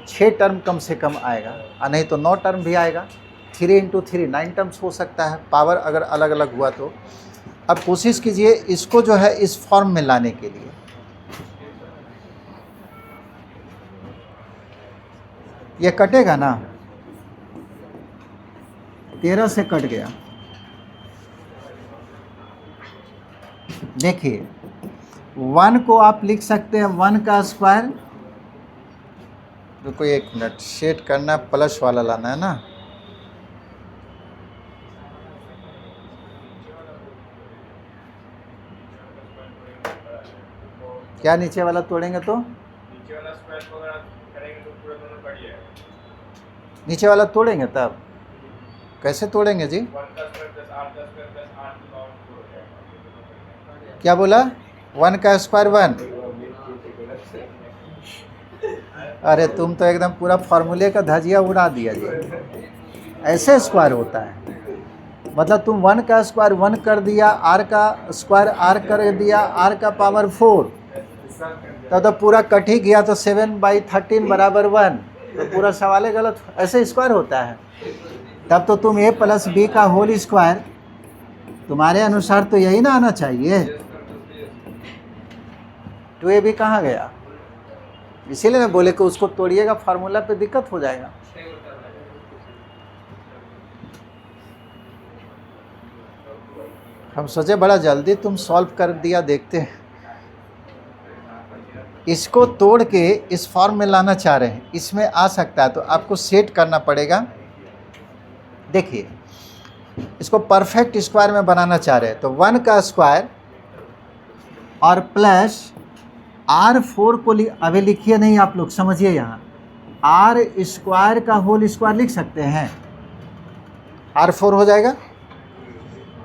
6 टर्म कम से कम आएगा, और नहीं तो 9 टर्म भी आएगा। 3 इंटू 3 9 टर्म्स हो सकता है, पावर अगर अलग अलग हुआ तो। अब कोशिश कीजिए इसको जो है इस फॉर्म में लाने के लिए। ये कटेगा ना, 13 से कट गया। देखिए 1 को आप लिख सकते हैं 1 का स्क्वायर, रुको 1 मिनट, सेट करना, प्लस वाला लाना है ना। क्या नीचे वाला तोड़ेंगे तो? नीचे वाला स्क्वायर को अगर करेंगे तो पूरा दोनों कट जाएगा। नीचे वाला तोड़ेंगे तब कैसे तोड़ेंगे जी? 1 का स्क्वायर प्लस 8 का स्क्वायर प्लस 8 की पावर 4 हो जाएगा। क्या बोला? 1 का स्क्वायर 1? अरे तुम तो एकदम पूरा फार्मूले का धजिया उड़ा दिया जी। ऐसे स्क्वायर होता है, मतलब तुम 1 का स्क्वायर 1 कर दिया, आर का स्क्वायर आर कर दिया, आर का पावर 4, तब तो पूरा कट ही गया, तो 7/13 बराबर 1, तो पूरा सवाल ही गलत। ऐसे स्क्वायर होता है। तब तो तुम a प्लस बी का होल स्क्वायर, तुम्हारे अनुसार तो यही ना आना चाहिए। 2ab कहाँ गया? इसीलिए मैं बोले कि उसको तोड़िएगा, फार्मूला पे दिक्कत हो जाएगा। हम सोचे बड़ा जल्दी तुम सॉल्व कर दिया, देखते हैं। इसको तोड़ के इस फॉर्म में लाना चाह रहे हैं, इसमें आ सकता है, तो आपको सेट करना पड़ेगा। देखिए इसको परफेक्ट स्क्वायर में बनाना चाह रहे हैं, तो 1 का स्क्वायर और प्लस R4 को अभी लिखिए नहीं, आप लोग समझिए, यहाँ आर स्क्वायर का होल स्क्वायर लिख सकते हैं, R4 हो जाएगा।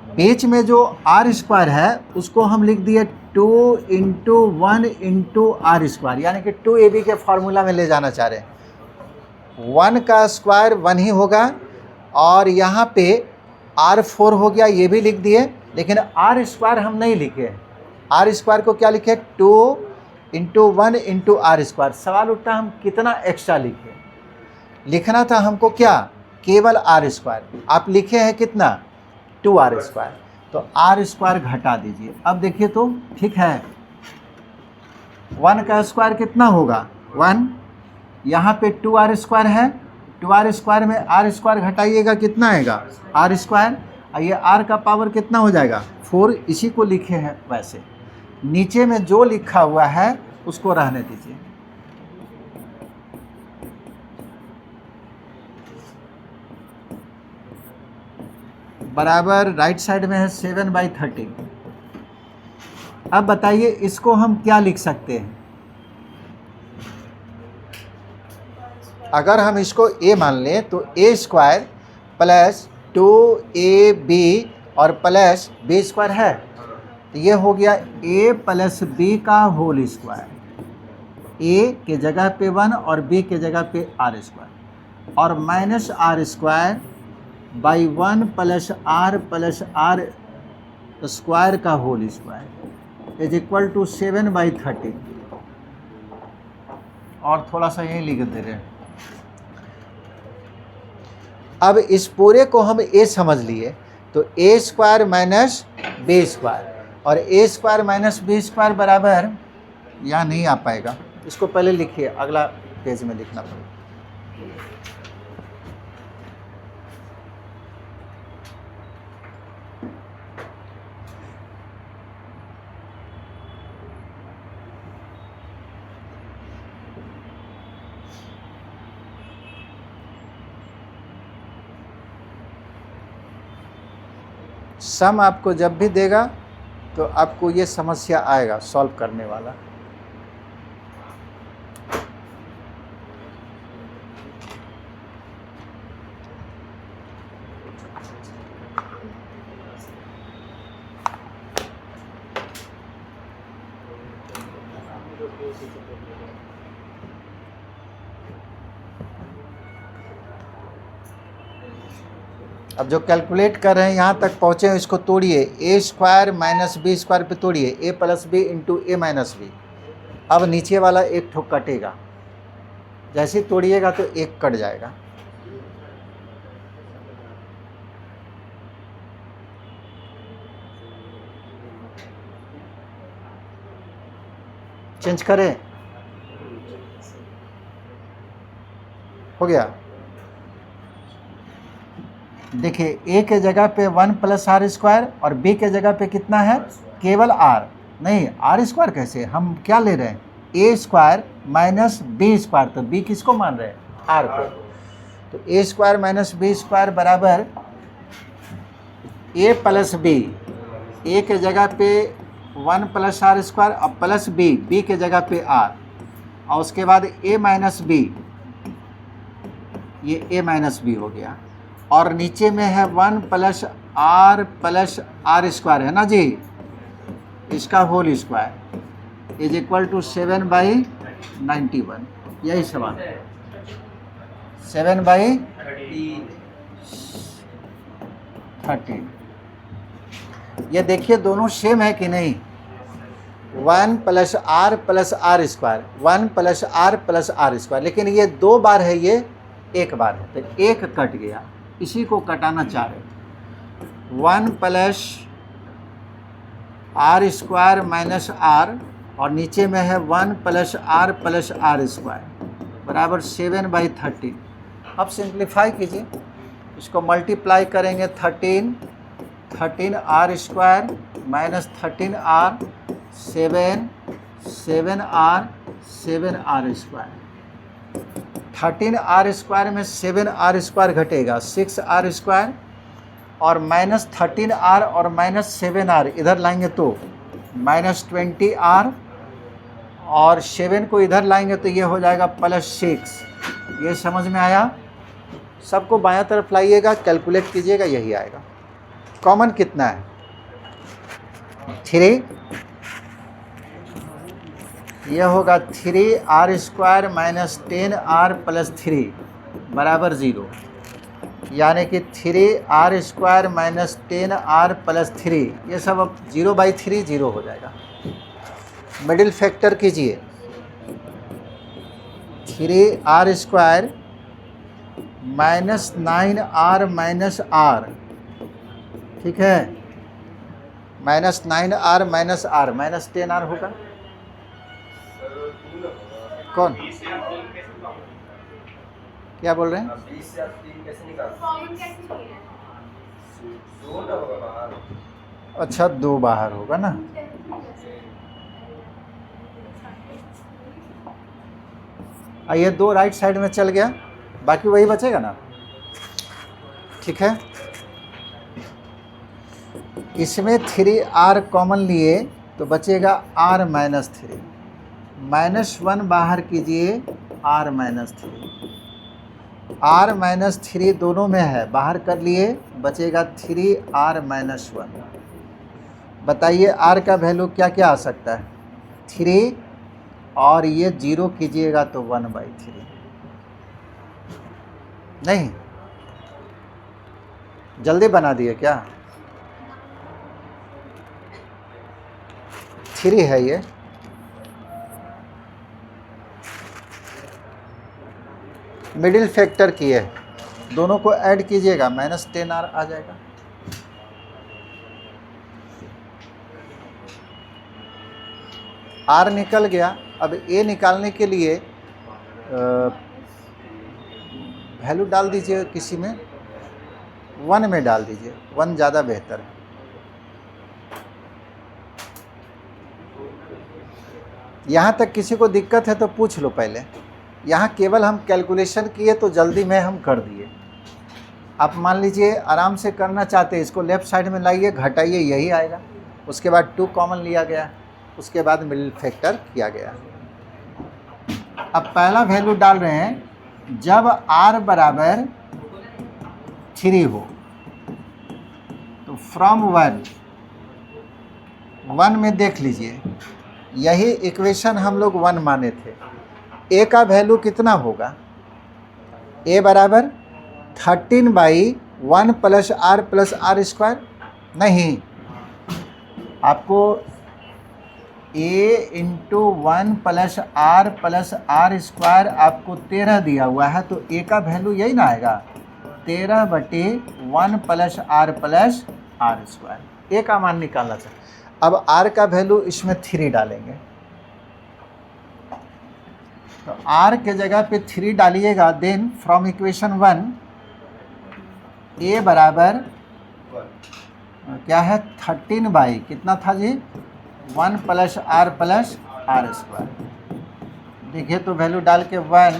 बीच में जो आर स्क्वायर है उसको हम लिख दिए 2 इंटू 1 इंटू आर स्क्वायर, यानी कि 2ab के फार्मूला में ले जाना चाह रहे हैं। 1 का स्क्वायर 1 ही होगा, और यहाँ पे R4 हो गया, ये भी लिख दिए, लेकिन आर स्क्वायर हम नहीं लिखे। आर स्क्वायर को क्या लिखे? 2 इंटू 1 इंटू आर स्क्वायर। सवाल उठता हम कितना एक्स्ट्रा लिखे? लिखना था हमको क्या? केवल आर स्क्वायर। आप लिखे हैं कितना? 2r स्क्वायर, तो r स्क्वायर घटा दीजिए। अब देखिए तो ठीक है, 1 का स्क्वायर कितना होगा? 1, यहाँ पे 2r स्क्वायर है, 2r स्क्वायर में r स्क्वायर घटाइएगा, कितना आएगा? r स्क्वायर, और ये r का पावर कितना हो जाएगा? 4। इसी को लिखे हैं वैसे, नीचे में जो लिखा हुआ है उसको रहने दीजिए। बराबर राइट साइड में है 7/13। अब बताइए इसको हम क्या लिख सकते हैं? अगर हम इसको a मान लें तो a स्क्वायर प्लस 2ab और प्लस b स्क्वायर है, तो ये हो गया a प्लस b का होल स्क्वायर। a के जगह पे 1 और b के जगह पे r स्क्वायर, और minus r square by 1 plus r square का whole square is equal to 7/13। और थोड़ा सा यही लिख दे रहे हैं। अब इस पूरे को हम a समझ लिए, तो a square minus b square, और a square minus b square बराबर, यहाँ नहीं आ पाएगा, इसको पहले लिखिए, अगला पेज में लिखना पड़ेगा। सम आपको जब भी देगा तो आपको ये समस्या आएगा सॉल्व करने वाला। अब जो कैलकुलेट कर रहे हैं यहाँ तक पहुँचे, इसको तोड़िए, a square minus b square पे तोड़िए, a plus b into a minus b. अब नीचे वाला एक ठोक कटेगा, जैसे ही तोड़िएगा तो एक कट जाएगा। चेंज करें, हो गया। देखिए a के जगह पे 1 प्लस आर स्क्वायर और b के जगह पे कितना है, केवल r, नहीं आर स्क्वायर कैसे, हम क्या ले रहे हैं, a square minus b square, तो b किसको मान रहे हैं, r को, तो a square minus b square बराबर a प्लस b, a के जगह पे 1 प्लस आर स्क्वायर और प्लस b के जगह पे r, और उसके बाद a माइनस b, ये a माइनस b हो गया, और नीचे में है 1 प्लस आर स्क्वायर, है ना जी, इसका whole square is equal to 7/91, यही सवाल, 7/13। ये देखिए दोनों सेम है कि नहीं, 1 plus r square, 1 plus r square, लेकिन ये 2 बार है, ये 1 बार है, तो 1 कट गया, इसी को कटाना चाह रहे थे। 1 plus r square minus r, और नीचे में है 1 प्लस आर स्क्वायर बराबर 7/13। अब सिंप्लीफाई कीजिए, इसको मल्टीप्लाई करेंगे, 13 r square minus 13 r, 7 r square, 13 r square में 7 आर स्क्वायर घटेगा, 6 आर स्क्वायर, और माइनस 13 आर और माइनस 7 आर इधर लाएंगे तो माइनस 20 आर, और 7 को इधर लाएंगे तो ये हो जाएगा +6। ये समझ में आया? सबको बायां तरफ लाइएगा, कैलकुलेट कीजिएगा, यही आएगा। कॉमन कितना है, 3, यह होगा 3 r square minus 10 r plus 3 बराबर 0, यानी कि 3 r square minus 10 r plus 3, ये सब अब 0/3 0 हो जाएगा। मिडिल फैक्टर कीजिए, 3 r square minus 9 r minus r, ठीक है, minus 9 r minus r, minus 10 r होगा, कौन क्या बोल रहे हैं? अच्छा 2 बाहर होगा ना, ये 2 राइट साइड में चल गया, बाकी वही बचेगा ना, ठीक है। इसमें 3 आर कॉमन लिए तो बचेगा r माइनस 3, -1 बाहर कीजिए, r माइनस 3, r माइनस 3 दोनों में है, बाहर कर लिए, बचेगा 3r माइनस 1। बताइए r का वैल्यू क्या क्या आ सकता है, 3, और ये 0 कीजिएगा तो 1/3, नहीं जल्दी बना दिए क्या, 3 है ये, मिडिल फैक्टर किए, दोनों को ऐड कीजिएगा -10R आ जाएगा। R निकल गया। अब A निकालने के लिए वैल्यू डाल दीजिए, किसी में 1 में डाल दीजिए, 1 ज़्यादा बेहतर है। यहाँ तक किसी को दिक्कत है तो पूछ लो पहले। यहाँ केवल हम कैलकुलेशन किए तो जल्दी में हम कर दिए। आप मान लीजिए आराम से करना चाहते हैं, इसको लेफ़्ट साइड में लाइए, घटाइए, यही आएगा। उसके बाद 2 कॉमन लिया गया, उसके बाद मिडिल फैक्टर किया गया। अब पहला वैल्यू डाल रहे हैं, जब R बराबर 3 हो तो फ्रॉम 1 में देख लीजिए, यही इक्वेशन हम लोग 1 माने थे। A का वैल्यू कितना होगा? A बराबर 13/1 + R + R²। नहीं, आपको A × 1 + R + R² आपको 13 दिया हुआ है, तो A का वैल्यू यही ना आएगा, 13/1 + R + R²। A का मान निकालना चाहिए। अब R का वैल्यू इसमें 3 डालेंगे, तो R के जगह पे 3 डालिएगा। देन फ्रॉम इक्वेशन 1 A बराबर क्या है, 13 कितना था जी, 1 + R + R²। देखिए तो वैल्यू डाल के 1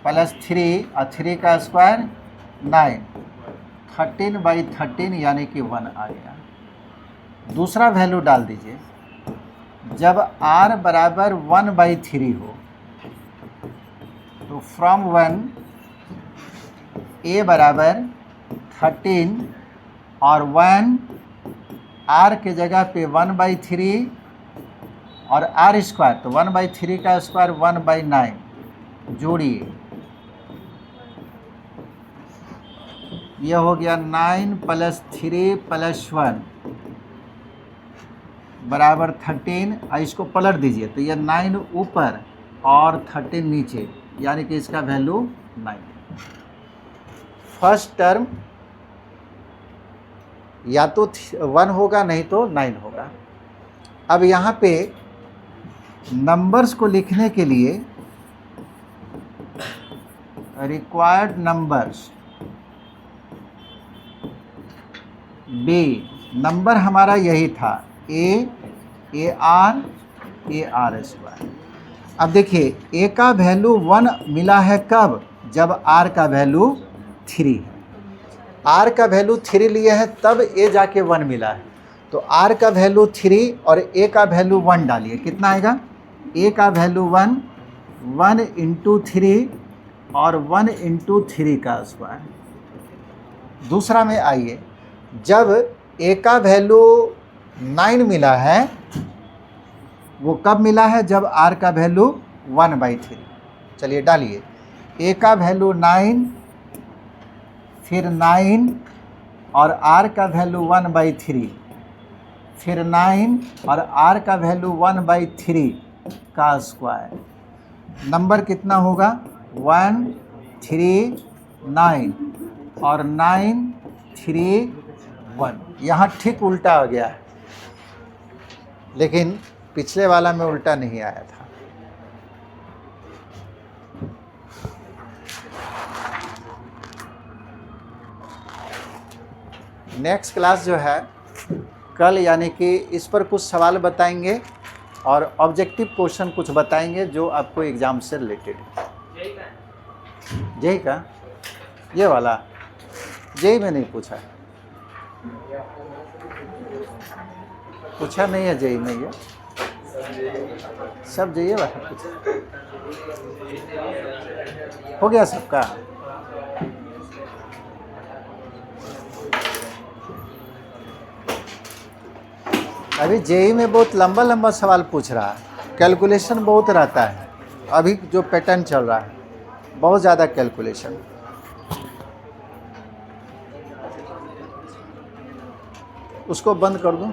+ 3 और 3 का स्क्वायर 9, 13/13 यानी कि 1 आ गया। दूसरा वैल्यू डाल दीजिए, जब R बराबर 1/3 हो तो फ्रॉम 1 A बराबर 13 और 1 R के जगह पे 1/3 और R², तो 1/3 का स्क्वायर 1/9 जोड़िए, यह हो गया 9 + 3 + 1 बराबर 13। इसको पलट दीजिए तो यह 9 ऊपर और 13 नीचे, यानी कि इसका वैल्यू 9। फर्स्ट टर्म या तो 1 होगा, नहीं तो 9 होगा। अब यहाँ पे नंबर्स को लिखने के लिए रिक्वायर्ड नंबर्स B, नंबर हमारा यही था AR R²। अब देखिए A का वैल्यू 1 मिला है कब, जब R का वैल्यू 3 है। R का वैल्यू 3 लिए है तब A जाके 1 मिला है, तो R का वैल्यू 3 और A का वैल्यू 1 डालिए, कितना आएगा? A का वैल्यू 1, 1 × 3 और 1 × 3 का स्क्वायर। दूसरा में आइए, जब A का वैल्यू 9 मिला है, वो कब मिला है, जब R का वैल्यू 1/3। चलिए डालिए, A का वैल्यू 9, फिर 9 और R का वैल्यू 1/3, फिर 9 और R का वैल्यू 1/3 का स्क्वायर। नंबर कितना होगा? 1 3 9 और 9 3 1। यहाँ ठीक उल्टा आ गया है, लेकिन पिछले वाला में उल्टा नहीं आया था। नेक्स्ट क्लास जो है कल, यानी कि इस पर कुछ सवाल बताएंगे और ऑब्जेक्टिव क्वेश्चन कुछ बताएंगे जो आपको एग्जाम से रिलेटेड है। जेई का ये वाला जेई में नहीं पूछा नहीं है, जेई में ये सब जेई वाला पूछा हो गया सबका। अभी जेई में बहुत लंबा लंबा सवाल पूछ रहा है, कैलकुलेशन बहुत रहता है। अभी जो पैटर्न चल रहा है बहुत ज़्यादा कैलकुलेशन। उसको बंद कर दूं।